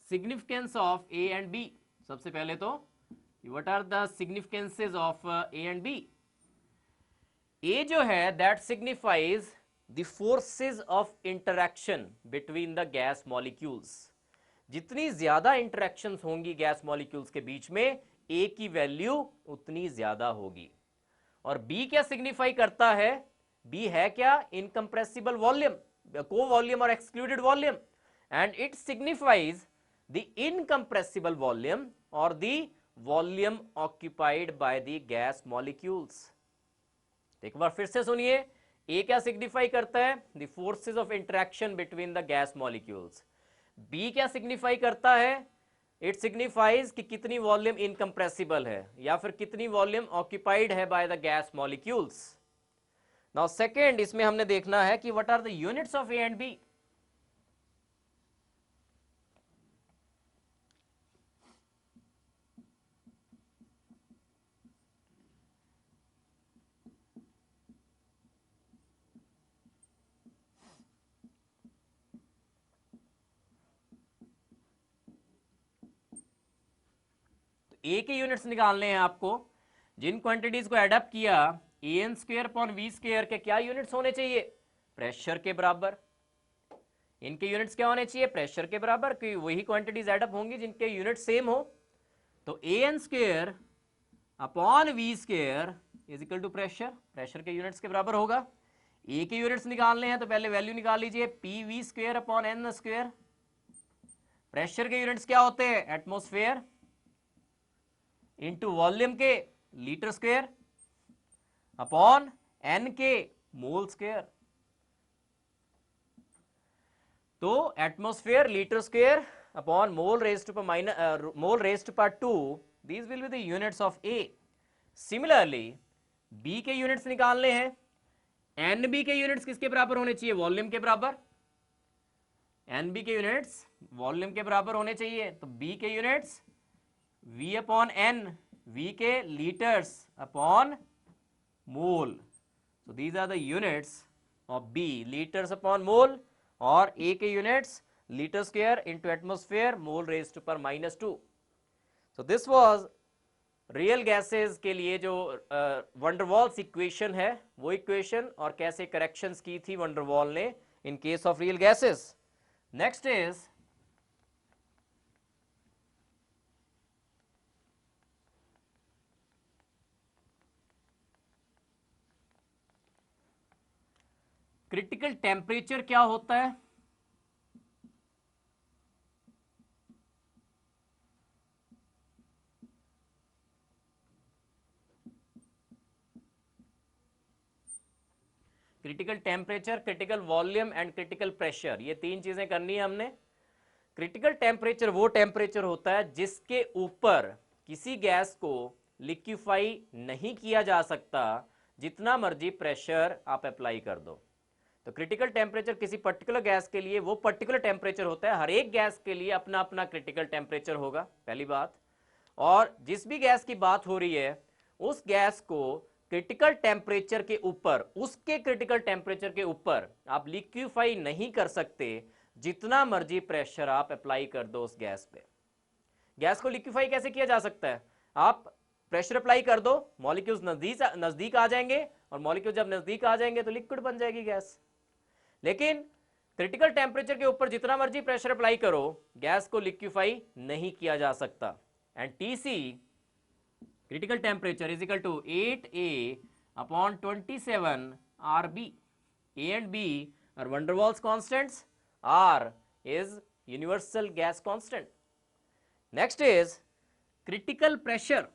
Significance of a and b, सबसे पहले तो what are the significances of a and b. A जो है that signifies the forces of interaction between the gas molecules. जितनी ज्यादा interactions होंगी gas molecules के बीच में, ए की वैल्यू उतनी ज्यादा होगी। और बी क्या सिग्निफाई करता है, बी है क्या, इनकंप्रेसिबल वॉल्यूम, को वॉल्यूम और excluded volume, and it signifies the incompressible volume or the volume occupied by the gas molecules. एक बार फिर से सुनिए, A क्या सिग्निफाई करता है, the forces of interaction between the gas molecules. B क्या सिग्निफाई करता है, it signifies कि कितनी वॉल्यूम इनकंप्रेसिबल है या फिर कितनी वॉल्यूम ऑक्यूपाइड है by the gas molecules. Now second, इसमें हमने देखना है कि what are the units of A and B. ए के यूनिट्स निकालने हैं आपको। जिन क्वांटिटीज को एडअप किया, a n square upon v square के क्या यूनिट्स होने चाहिए? प्रेशर के बराबर। इनके यूनिट्स क्या होने चाहिए? प्रेशर के बराबर, क्योंकि वही क्वांटिटीज एडअप होंगी जिनके यूनिट सेम हो। तो a n square upon v square is equal to pressure, pressure के यूनिट्स के बराबर होगा। ए के यूनिट्स निकालने हैं तो पहले वैल्यू निकाल लीजिए, P V square upon N square. Pressure के यूनिट्स क्या होते हैं? एटमॉस्फेयर इंटू वॉल्यूम के लीटर स्क्वायर अपॉन एन के मोल स्क्वायर। तो atmosphere litre square upon mole raised to minus mole raised to 2, these will be the units of A. Similarly, B के units निकालने हैं। NB के units किसके बराबर होने चाहिए? वॉल्यूम के बराबर। NB के यूनिट्स वॉल्यूम के बराबर होने चाहिए। तो B के units V upon N, V के litres upon mole. So these are the units of B, liters upon mole, और A के units litre square into atmosphere mole raised to power -2। So this was real gases के लिए जो Van der Waals equation है, वो equation और कैसे corrections की थी वंडरवॉल ने in case of real gases. Next is critical temperature क्या होता है? Critical temperature, critical volume and critical pressure, ये तीन चीजें करनी है हमने। क्रिटिकल टेम्परेचर वो टेम्परेचर होता है जिसके ऊपर किसी गैस को लिक्विफाई नहीं किया जा सकता, जितना मर्जी प्रेशर आप अप्लाई कर दो। तो क्रिटिकल टेम्परेचर किसी पर्टिकुलर गैस के लिए वो पर्टिकुलर टेम्परेचर होता है। हर एक गैस के लिए अपना अपना क्रिटिकल टेम्परेचर होगा, पहली बात। और जिस भी गैस की बात हो रही है, उस गैस को क्रिटिकल टेम्परेचर के ऊपर, उसके क्रिटिकल टेम्परेचर के ऊपर आप लिक्विफाई नहीं कर सकते, जितना मर्जी प्रेशर आप अप्लाई कर दो उस गैस पे। गैस को लिक्विफाई कैसे किया जा सकता है? आप प्रेशर अप्लाई कर दो, मॉलिक्यूल्स नजदीक आ जाएंगे, और मॉलिक्यूल जब नजदीक आ जाएंगे तो लिक्विड बन जाएगी गैस। लेकिन क्रिटिकल टेम्परेचर के ऊपर जितना मर्जी प्रेशर अप्लाई करो, गैस को लिक्विफाई नहीं किया जा सकता। And TC critical temperature is equal to 8A upon 27 RB. A and B are van der Waals constants. R is universal gas constant. Next is critical pressure.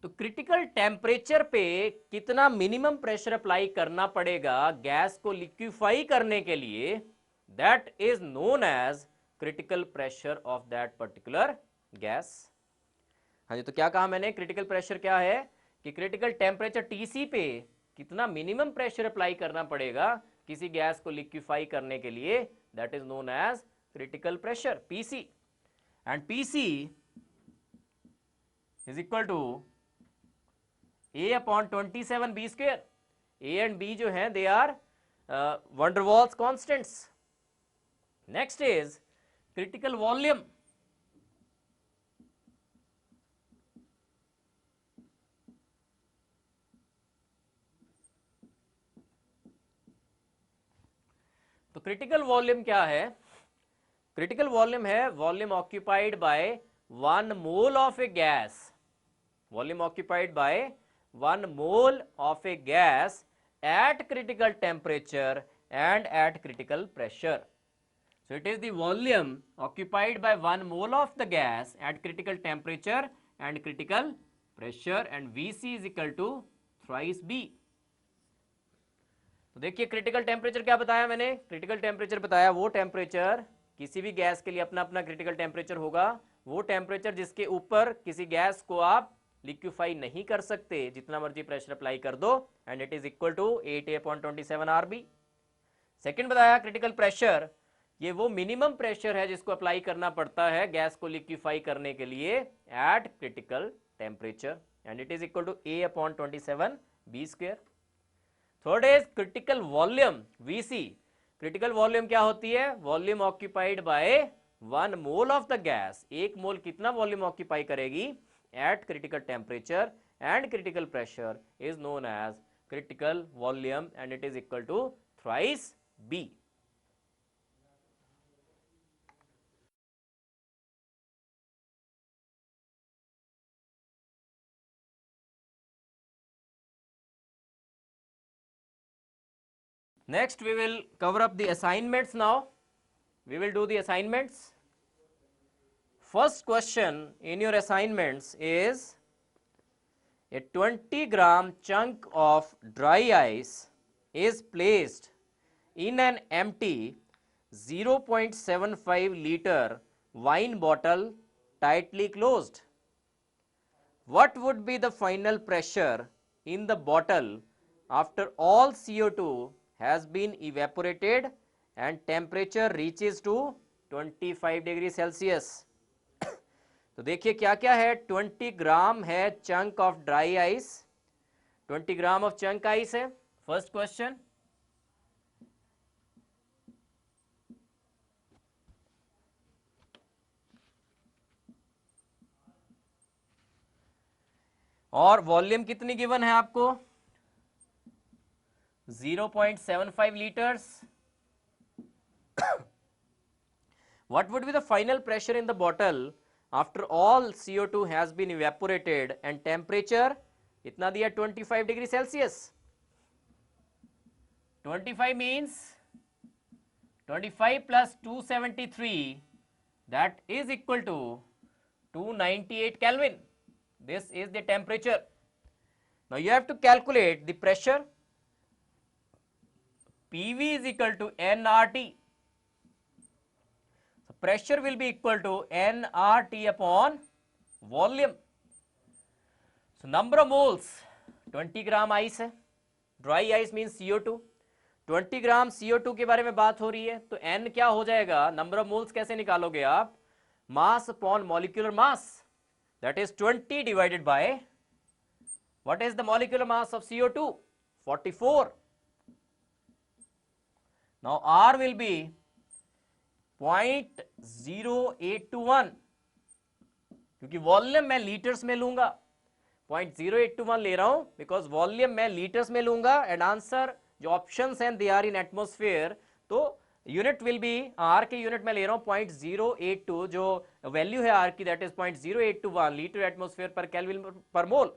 तो critical temperature पे कितना minimum pressure apply करना पड़ेगा gas को liquefy करने के लिए, that is known as critical pressure of that particular gas. हाँ जी, तो क्या कहा मैंने? क्रिटिकल प्रेशर क्या है कि क्रिटिकल टेम्परेचर टीसी पे कितना मिनिमम प्रेशर अप्लाई करना पड़ेगा किसी गैस को लिक्विफाई करने के लिए, that is known as critical pressure, P C. And P C is equal to A upon 27 B square. A and B जो हैं they are van der Waals constants. Next is critical volume. तो critical volume क्या है? Critical volume है volume occupied by 1 mole of a gas, volume occupied by 1 mole of a gas at critical temperature and at critical pressure. So it is the volume occupied by 1 mole of the gas at critical temperature and critical pressure, and Vc is equal to thrice B. तो देखिए critical temperature क्या बताया मैंने? Critical temperature बताया वो temperature, किसी भी gas के लिए अपना अपना क्रिटिकल टेम्परेचर होगा, वो टेम्परेचर जिसके ऊपर किसी गैस को आप लिक्विफाई नहीं कर सकते, जितना मर्जी प्रेशर अप्लाई कर दो, and it is equal to 8A upon 27 RB। Second बताया क्रिटिकल प्रेशर, ये वो मिनिमम प्रेशर है जिसको अप्लाई करना पड़ता है गैस को लिक्विफाई करने के लिए at critical temperature, and it is equal to A upon 27 B square. Third is critical volume V C. Critical volume क्या होती है? Volume occupied by 1 mole of the gas. 1 mole कितना वॉल्यूम ऑक्यूपाई करेगी at critical temperature and critical pressure is known as critical volume and it is equal to thrice B. Next, we will cover up the assignments now. We will do the assignments. First question in your assignments is a 20-gram chunk of dry ice is placed in an empty 0.75 liter wine bottle tightly closed. What would be the final pressure in the bottle after all CO2 has been evaporated and temperature reaches to 25 degree Celsius? तो देखिए क्या क्या है। 20 ग्राम है chunk of dry ice, 20 gram of chunk ice है first question. और volume कितनी given है आपको? 0.75 liters. What would be the final pressure in the bottle after all CO2 has been evaporated and temperature इतना दिया 25 degree Celsius. 25 means 25 plus 273 that is equal to 298 Kelvin. This is the temperature. Now you have to calculate the pressure. PV is equal to nRT. So pressure will be equal to nRT upon volume. So number of moles 20 gram ice है, dry ice mean CO2, 20 ग्राम CO2 के बारे में बात हो रही है, तो N क्या हो जाएगा? नंबर ऑफ मोल्स कैसे निकालोगे आप? मास upon molecular mass, that is 20 divided by what is the molecular mass of CO2? 44. Now R will be 0.0821, क्योंकि वॉल्यूम मैं लीटर्स में लूंगा, 0.0821 ले रहा हूं बिकॉज वॉल्यूम मैं लीटर्स में लूंगा एंड आंसर जो ऑप्शंस हैं दे आर इन एटमॉस्फेयर, तो यूनिट विल बी आर के यूनिट में ले रहा हूं 0.082, जो वैल्यू है आर की दैट इज 0.0821 लीटर एटमॉस्फेयर पर केल्विन पर mole.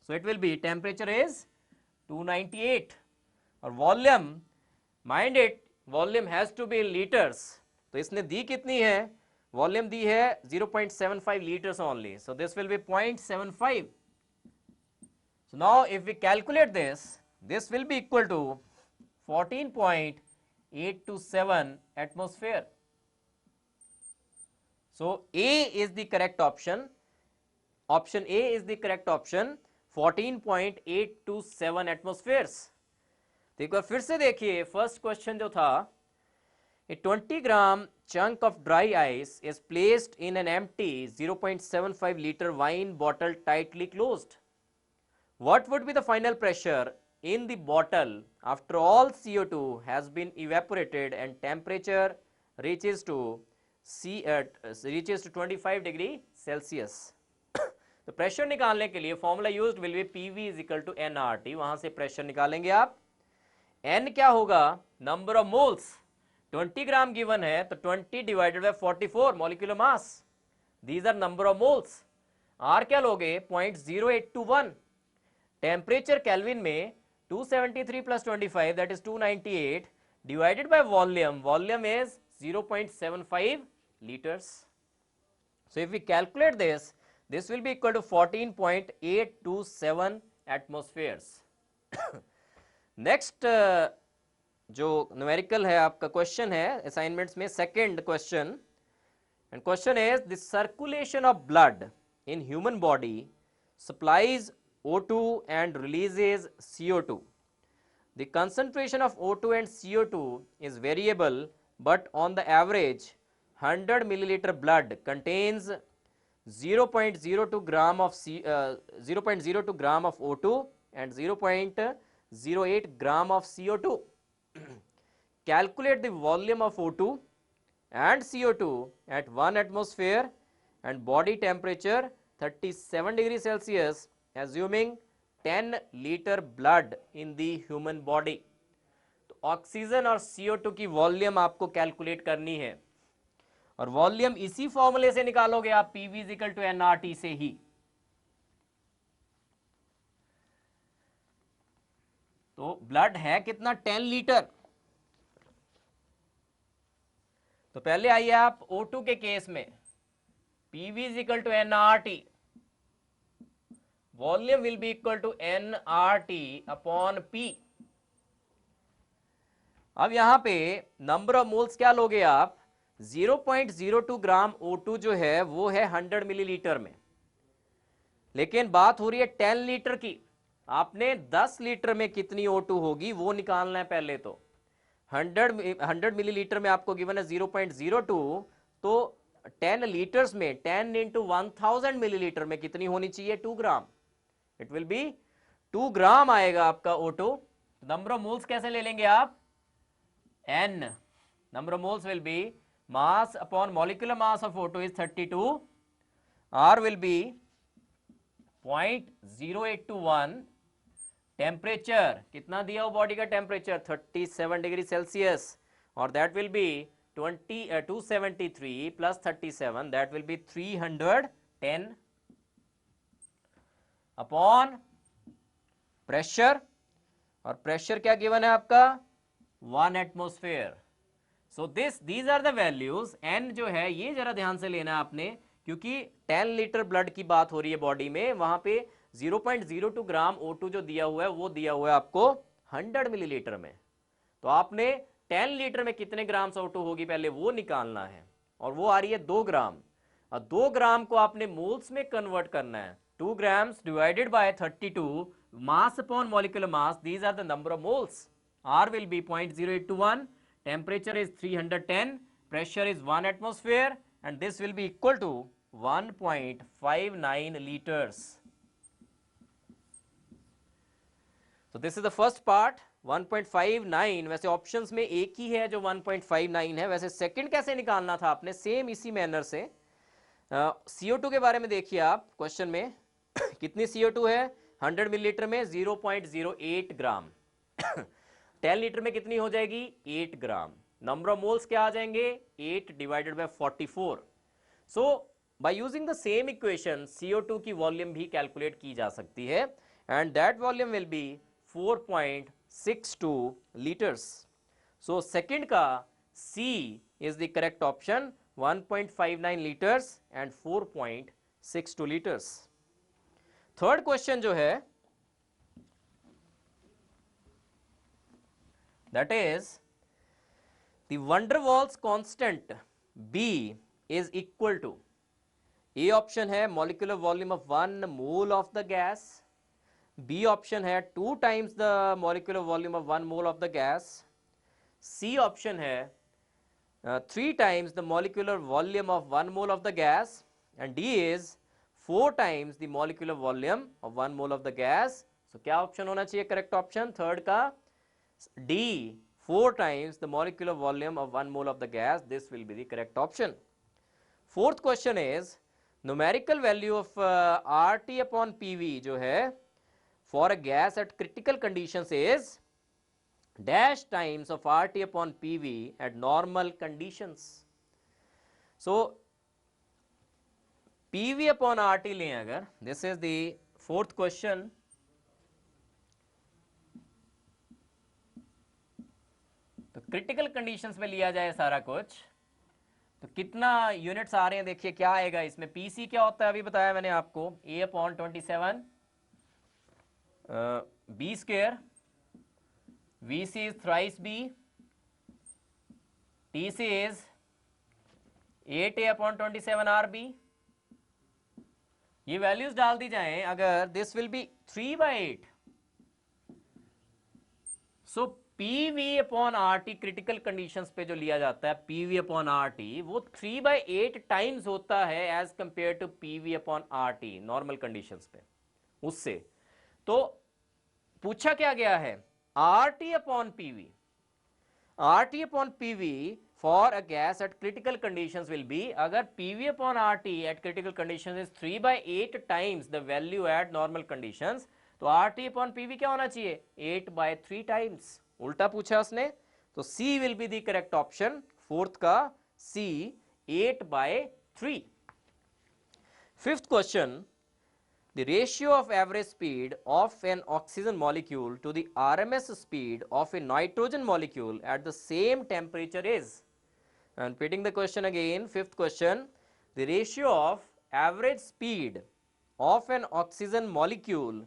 So it will be temperature is 298 और volume mind it volume has to be in litres, तो इसने दी कितनी है? वॉल्यूम दी है 0.75 litres only, so this will be 0.75. So now if we calculate this, this will be equal to 14.827 atmosphere. So A is the correct option. Option A is the correct option, 14.827 atmospheres. तो एक बार फिर से देखिए first question जो था, a 20 gram chunk of dry ice is placed in an empty 0.75 liter wine bottle tightly closed. What would be the final pressure in the bottle after all CO2 has been evaporated and temperature reaches to 25 degree Celsius? तो pressure निकालने के लिए formula used will be PV is equal to nRT, वहां से pressure निकालेंगे आप। N क्या होगा? Number of moles, 20 gram given है तो 20 divided by 44 molecular mass, these are number of moles. R क्या लोगे? 0.0821, टेम्परेचर केल्विन में 273 plus 25 that is 298 divided by volume, volume is 0.75 liters. So if we calculate this, this will be equal to 14.827 atmospheres. Next जो numerical है आपका question है assignments में, second question, and question is the circulation of blood in human body supplies O2 and releases CO2. The concentration of O2 and CO2 is variable, but on the average 100 milliliter blood contains 0.02 gram of 0.02 gram of O2 and 0.02 0.08 gram of CO2. Calculate the volume of O2 and CO2 at 1 atmosphere and body temperature 37 degrees Celsius, assuming 10 liter blood in the human body. तो oxygen और CO2 की volume आपको calculate करनी है, और volume इसी फॉर्मूले से निकालोगे आप, PV = nRT से ही। तो ब्लड है कितना, 10 लीटर। तो पहले आइए आप O2 के केस में, PV = nRT, volume will be equal to nRT upon P। अब यहां पे नंबर ऑफ मोल्स क्या लोगे आप, 0.02 ग्राम O2 जो है वो है 100 मिलीलीटर में, लेकिन बात हो रही है 10 लीटर की। आपने 10 लीटर में कितनी O2 होगी वो निकालना है पहले। तो 100 मिलीलीटर में आपको गिवन है 0.02, तो 10 लीटर्स में 10 इंटू 1000 मिलीलीटर में कितनी होनी चाहिए, 2 ग्राम। इट विल बी 2 ग्राम आएगा आपका O2। नंबर ऑफ मोल्स कैसे ले लेंगे आप, N, number of moles will be mass upon molecular mass of O2 is 32, R will be 0.0821, temperature कितना दिया हो बॉडी का टेम्परेचर 37 डिग्री सेल्सियस, और that will be 273 plus 37, that will be 310 upon pressure, और प्रेशर क्या given है आपका 1 atmosphere. So these are the values. N जो है ये जरा ध्यान से लेना आपने, क्योंकि 10 लीटर ब्लड की बात हो रही है बॉडी में, वहां पे 0.02 ग्राम O2 जो दिया हुआ है वो दिया हुआ है आपको 100 मिलीलीटर में। तो आपने 10 लीटर में कितने ग्राम O2 होगी पहले वो निकालना है, और वो आ रही है 2 ग्राम। और 2 ग्राम को आपने मोल्स में कन्वर्ट करना है। 2 grams divided by 32, mass upon molecular mass, these are the number of moles. R will be 0.0821, temperature is 310, pressure is 1 atmosphere, and this will be equal to 1.59 liters. So this is the first part, 1.59। वैसे options में एक ही है जो 1.59 है। वैसे second कैसे निकालना था आपने, सेम इसी मैनर से। CO2 के बारे में देखिए आप क्वेश्चन में कितनी CO2 है 100 मिलीलीटर में, 0.08 ग्राम। 10 लीटर में कितनी हो जाएगी, 8 ग्राम। नंबर ऑफ मोल्स क्या आ जाएंगे, 8 divided by 44। So by using the same equation CO2 की वॉल्यूम भी कैलकुलेट की जा सकती है, and that volume will B 4.62 litres. So second का C is the correct option, 1.59 litres and 4.62 litres. Third question जो है, that is the van der Waals constant B is equal to, A option है molecular volume of 1 mole of the gas, B option है 2 times the molecular volume of 1 mole of the gas, C option है 3 times the molecular volume of 1 mole of the gas, and D is 4 times the molecular volume of 1 mole of the gas. So क्या option होना चाहिए correct option, third का D, 4 times the molecular volume of 1 mole of the gas. This will be the correct option. Fourth question is numerical value of RT upon PV जो है for a gas at critical conditions is dash times of RT upon PV at normal conditions. So PV upon RT लें अगर, this is the fourth question. तो critical conditions में लिया जाए सारा कुछ, तो कितना यूनिट्स आ रहे हैं देखिए क्या आएगा इसमें। पीसी क्या होता है अभी बताया मैंने आपको, A/27 B square, VC is thrice B, TC is 8A/27 RB। ये वैल्यूज डाल दी जाए अगर, this will B 3/8। So PV upon RT critical conditions पे जो लिया जाता है PV अपॉन RT, वो 3/8 टाइम्स होता है as compare to PV upon RT normal conditions पे उससे। तो पूछा क्या गया है, RT upon PV, RT upon PV for a gas at critical conditions will be, अगर PV upon RT at critical conditions is 3/8 times the value at normal conditions, तो RT upon PV क्या होना चाहिए, 8/3 times। उल्टा पूछा उसने, तो C will be the correct option, fourth का C, 8/3। Fifth question, the ratio of average speed of an oxygen molecule to the RMS speed of a nitrogen molecule at the same temperature is, and repeating the question again, fifth question, the ratio of average speed of an oxygen molecule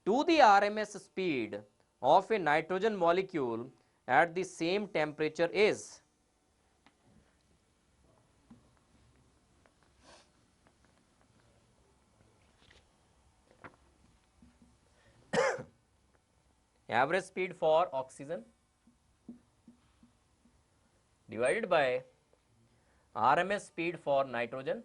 to the RMS speed of a nitrogen molecule at the same temperature is, average speed for oxygen divided by RMS speed for nitrogen।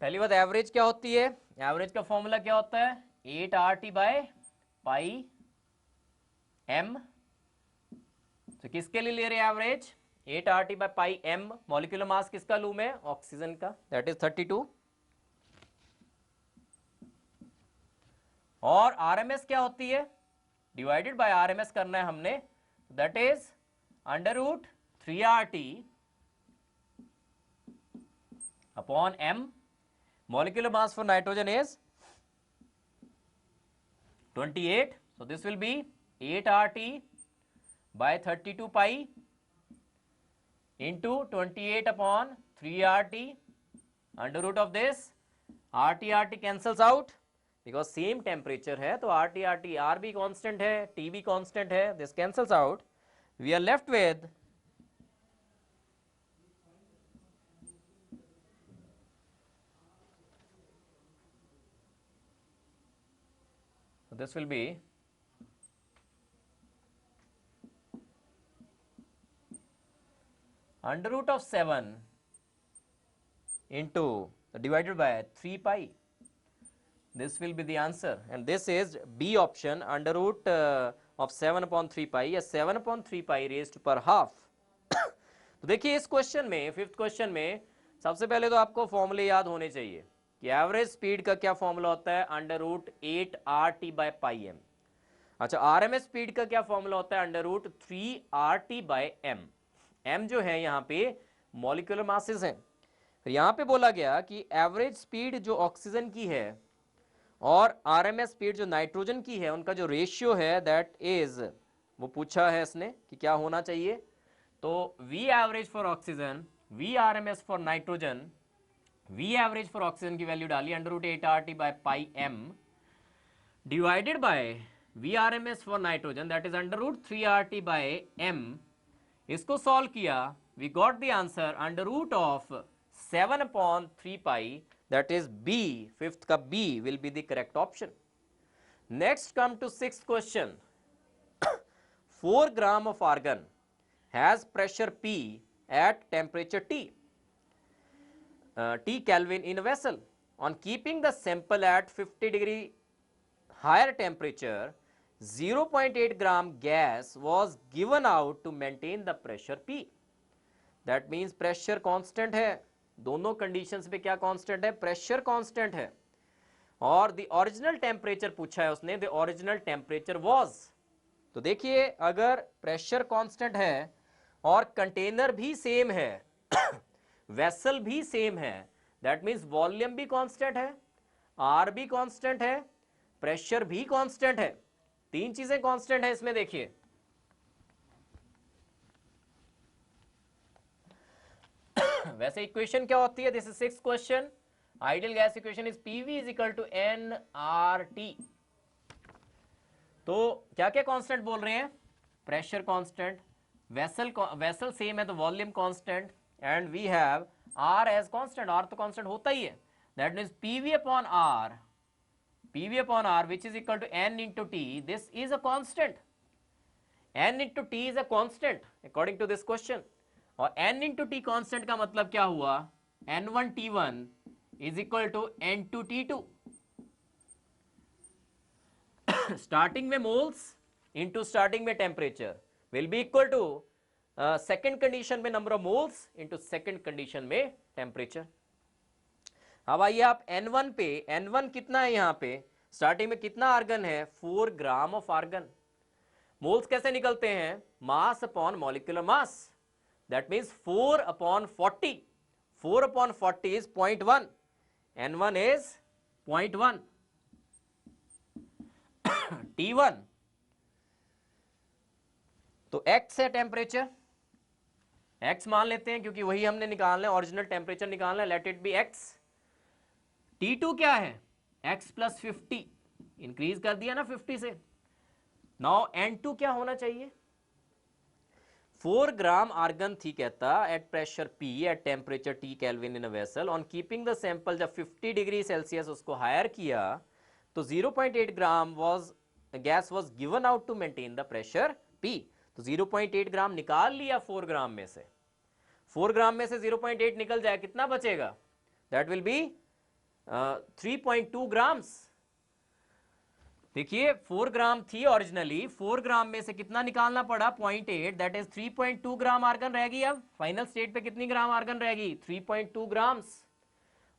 पहली बात, average क्या होती है, average का formula क्या होता है, 8RT/πm। तो किसके लिए ले रहे हैं एवरेज, 8RT/πm, मॉलिक्यूलर मास किसका लूम है, ऑक्सीजन का, दैट इज 32। और आरएमएस क्या होती है, डिवाइडेड बाय आरएमएस करना है हमने, that is √3RT upon m, molecular mass for nitrogen is 28, so this will be 8RT/32 pi into 28 upon 3RT, under root of this RT cancels out because same temperature है, तो RT R भी constant है, T भी constant है, this cancels out, we are left with this will be under root of 7 into divided by 3 pi. This will be the answer, and this is B option, under root of 7 upon 3 pi या 7 upon 3 pi raised per half। तो देखिए इस question में, fifth question में, सबसे पहले तो आपको फॉर्मूले याद होने चाहिए कि एवरेज स्पीड का क्या फॉर्मूला होता है, √8RT/πm। अच्छा, आरएमएस स्पीड का क्या फॉर्मूला होता है, √3RT/m। m जो है यहाँ पे मॉलिक्यूलर मासेस हैं। फिर यहाँ पे बोला गया कि एवरेज स्पीड जो ऑक्सीजन की है और आरएमएस स्पीड जो नाइट्रोजन की है, उनका जो रेशियो है दैट इज, वो पूछा है इसने कि क्या होना चाहिए। तो V average for oxygen, V RMS for nitrogen, V average for oxygen की वैल्यू डाली √8RT/πm divided by V RMS for nitrogen that is √3RT/m। इसको सॉल्व किया, we got the answer √7 upon 3 pi, that is B, fifth का B will be the correct option। Next come to sixth question, 4 gram of argon has pressure P at temperature T, T Kelvin in a vessel. On keeping the sample at 50 degree higher temperature, 0.8 gram gas was given out to maintain the pressure P. That means pressure constant है, दोनों conditions पे क्या constant है, pressure constant है। और the original temperature पूछा है उसने, द ओरिजिनल टेम्परेचर वाज। तो देखिए अगर प्रेशर कांस्टेंट है और कंटेनर भी सेम है वेसल भी सेम है, दैट मीन्स वॉल्यूम भी कांस्टेंट है, आर भी कांस्टेंट है, प्रेशर भी कांस्टेंट है, तीन चीजें कांस्टेंट है इसमें। देखिए वैसे इक्वेशन क्या होती है, this is sixth question, ideal gas equation is PV is equal to nRT। तो क्या क्या कांस्टेंट बोल रहे हैं, प्रेशर कांस्टेंट, वेसल सेम है तो volume constant, and we have R as constant, R तो कांस्टेंट होता ही है, that means PV upon R which is equal to n into T, this is a constant, n into T is a constant according to this question. और n into T constant का मतलब क्या हुआ, N1T1 is equal to N2T2, starting में moles into starting में temperature will be equal to second condition में number of moles into second condition में temperature. अब आइए आप N1 पे, N1 कितना है यहाँ पे, स्टार्टिंग में कितना आर्गन है, 4 ग्राम ऑफ आर्गन। मोल्स कैसे निकलते हैं, मास upon molecular mass, that means 4 upon 40, 4 upon 40 is 0.1, N1 is 0.1, T1 तो x है टेम्परेचर, x मान लेते हैं क्योंकि वही हमने निकालना है, ओरिजिनल टेम्परेचर निकालना है, let it be x। T2 क्या है, x प्लस 50, इंक्रीज कर दिया ना 50 से। नाउ N2 क्या होना चाहिए, 4 ग्राम आर्गन थी कहता at pressure P at temperature T kelvin in a vessel, on keeping the sample जब 50 डिग्री सेल्सियस उसको हायर किया तो 0.8 gram was gas was given out to maintain the pressure P। तो 0.8 ग्राम निकाल लिया 4 ग्राम में से, 4 ग्राम में से 0.8 निकल जाए, कितना बचेगा, दैट विल बी 3.2 ग्राम्स। देखिए 4 ग्राम थी ओरिजिनली, 4 ग्राम में से कितना निकालना पड़ा, 0.8, दैट इज 3.2 ग्राम आर्गन रहेगी। अब फाइनल स्टेट पे कितनी ग्राम आर्गन रहेगी, 3.2 ग्राम्स।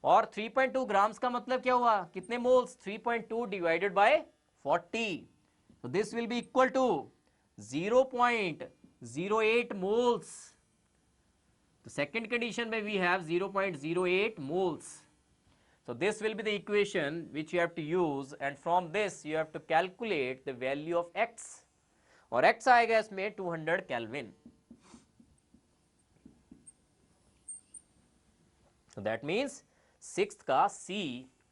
और 3.2 ग्राम्स का मतलब क्या हुआ, कितने मोल्स, 3.2 डिवाइडेड बाय 40, तो this will be equal to 0.08 moles. तो सेकेंड कंडीशन में we have 0.08 moles. So this will be the equation which you have to use, and from this you have to calculate the value of x, और x आएगा इसमें 200 Kelvin। So that means sixth का C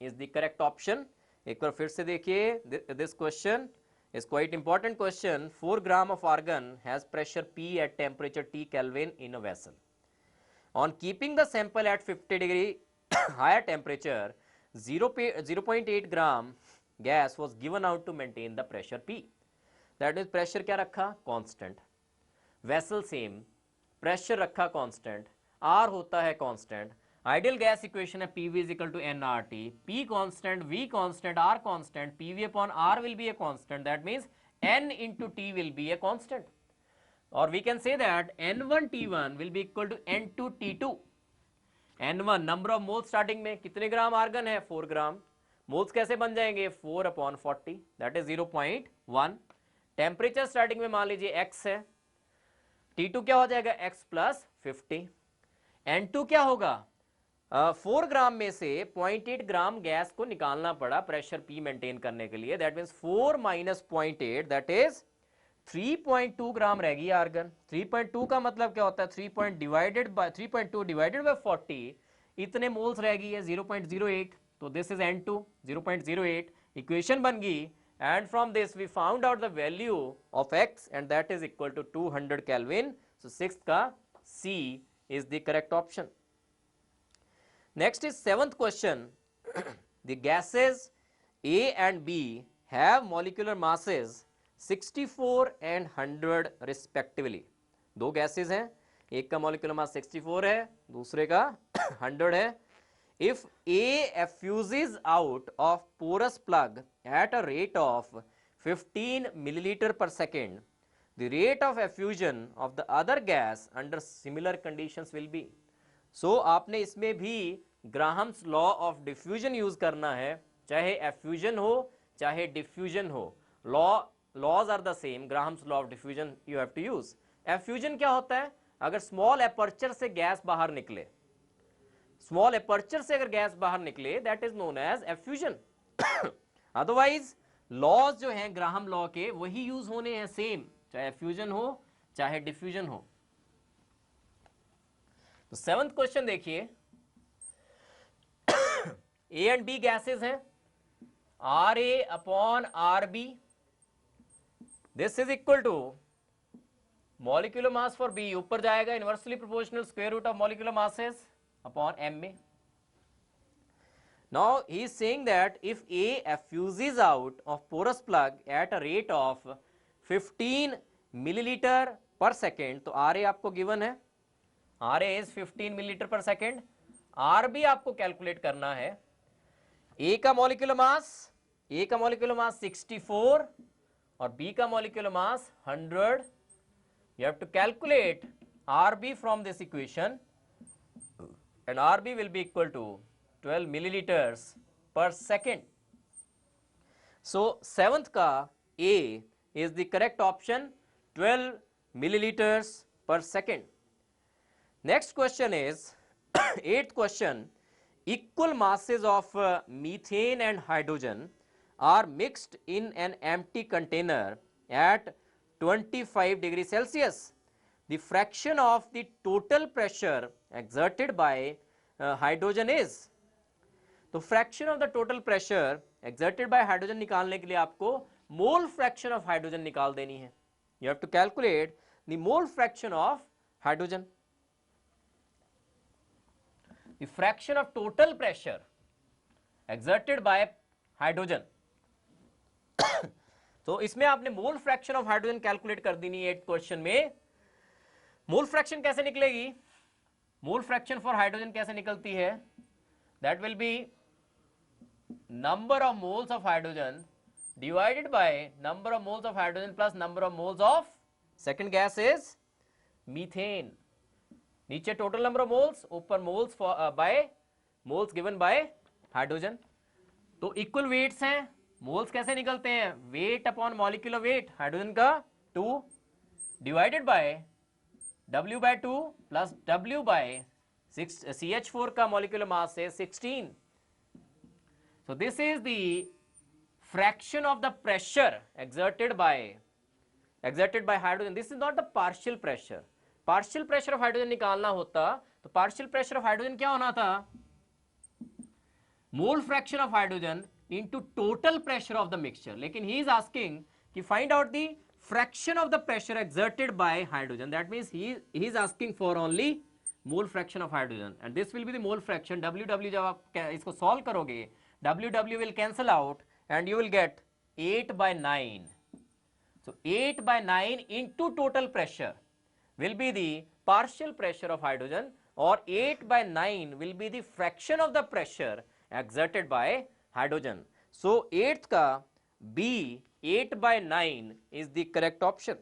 is the correct option। एक बार फिर से देखिए, this question is quite important question। 4 gram of argon has pressure P at temperature T Kelvin in a vessel, on keeping the sample at 50 degree higher temperature 0.8 gram gas was given out to maintain the pressure P। that is pressure क्या रखा, constant, vessel same, pressure रखा constant, R होता है constant, ideal gas equation है PV is equal to nRT, P constant, V constant, R constant, PV upon R will be a constant, that means N into T will be a constant, or we can say that N1 T1 will be equal to N2 T2। N1 number of moles starting में, कितने ग्राम argon है, 4 ग्राम, moles कैसे बन जाएंगे, 4 upon 40, that is 0.1। Temperature starting में मान लीजिए x है, T2 क्या हो जाएगा, x प्लस 50। N2 क्या होगा, 4 ग्राम में से 0.8 ग्राम गैस को निकालना पड़ा प्रेशर P मेंटेन करने के लिए, that means 4 minus 0.8 that is 3.2 ग्राम रहेगी आर्गन। 3.2 का मतलब क्या होता है, 3.2 डिवाइडेड बाय 40, इतने मोल्स रहेगी है 0.08, तो दिस इज N2 0.08, इक्वेशन बन गई, and from this we found out the value of x and that is equal to 200 kelvin. So sixth का C is the correct option. Next is seventh question, the gases A and B have molecular masses 64 and 100 रिस्पेक्टिवली। दो gases हैं, एक का molecular mass 64 है, दूसरे का 100 है। If A effuses out of porous plug at a rate of 15 milliliter per second, the rate of effusion of the other gas under similar conditions will be। So आपने इसमें भी Graham's law of diffusion use करना है, चाहे effusion हो चाहे diffusion हो, laws are the same, Graham's law of diffusion you have to use। effusion क्या होता है, अगर स्मॉल एपर्चर से गैस बाहर निकले, स्मॉल एपर्चर से अगर गैस बाहर निकले that is known as effusion. Otherwise laws जो हैं ग्राहम लॉ के वही यूज होने हैं सेम, चाहे एफ्यूजन हो चाहे डिफ्यूजन हो। तो सेवंथ क्वेश्चन देखिए, ए एंड बी गैसेज हैं, r A upon r B, this is equal to molecular mass for B, ऊपर जाएगा inversely proportional square root of molecular masses upon M में। Now he is saying that if A effuses out of porous plug at a rate of 15 millilitre per second, तो R A आपको given है, R A is 15 millilitre per second, R B आपको calculate करना है। ए का molecular mass ए का molecular mass 64 और B का molecular mass 100. You have to calculate Rb from this equation, and Rb will be equal to 12 milliliters per second. So 7th का A is the correct option, 12 milliliters per second. Next question is 8th question. Equal masses of methane and hydrogen are mixed in an empty container at 25 degrees Celsius. The fraction of the total pressure exerted by hydrogen is. तो fraction of the total pressure exerted by hydrogen निकालने के लिए आपको mole fraction of hydrogen निकाल देनी है. You have to calculate the mole fraction of hydrogen. The fraction of total pressure exerted by hydrogen. तो इसमें आपने mole fraction of hydrogen calculate कर देनी है 8th क्वेश्चन में. मोल फ्रैक्शन कैसे निकलेगी? मोल फ्रैक्शन फॉर हाइड्रोजन कैसे निकलती है? That will B number of moles of hydrogen divided by number of moles of hydrogen plus number of moles of second gas is methane. नीचे total number of moles, ऊपर moles bye moles given by hydrogen. तो equal weights हैं. Moles कैसे निकलते हैं? Weight upon molecular weight. Hydrogen का 2 divided by W by 2 plus W by 6 CH4 का molecular mass है 16. So this is the fraction of the pressure exerted by hydrogen. This is not the partial pressure. Partial pressure of hydrogen निकालना होता तो partial pressure of hydrogen क्या होना था? Mole fraction of hydrogen into total pressure of the mixture. लेकिन he is asking कि find out the fraction of the pressure exerted by hydrogen. That means he is asking for only mole fraction of hydrogen, and this will be the mole fraction. W जब आप इसको solve करोगे, W will cancel out and you will get 8 by 9. So 8 by 9 into total pressure will be the partial pressure of hydrogen, or 8 by 9 will be the fraction of the pressure exerted by hydrogen. So 8th का B 8 by 9 is the correct option.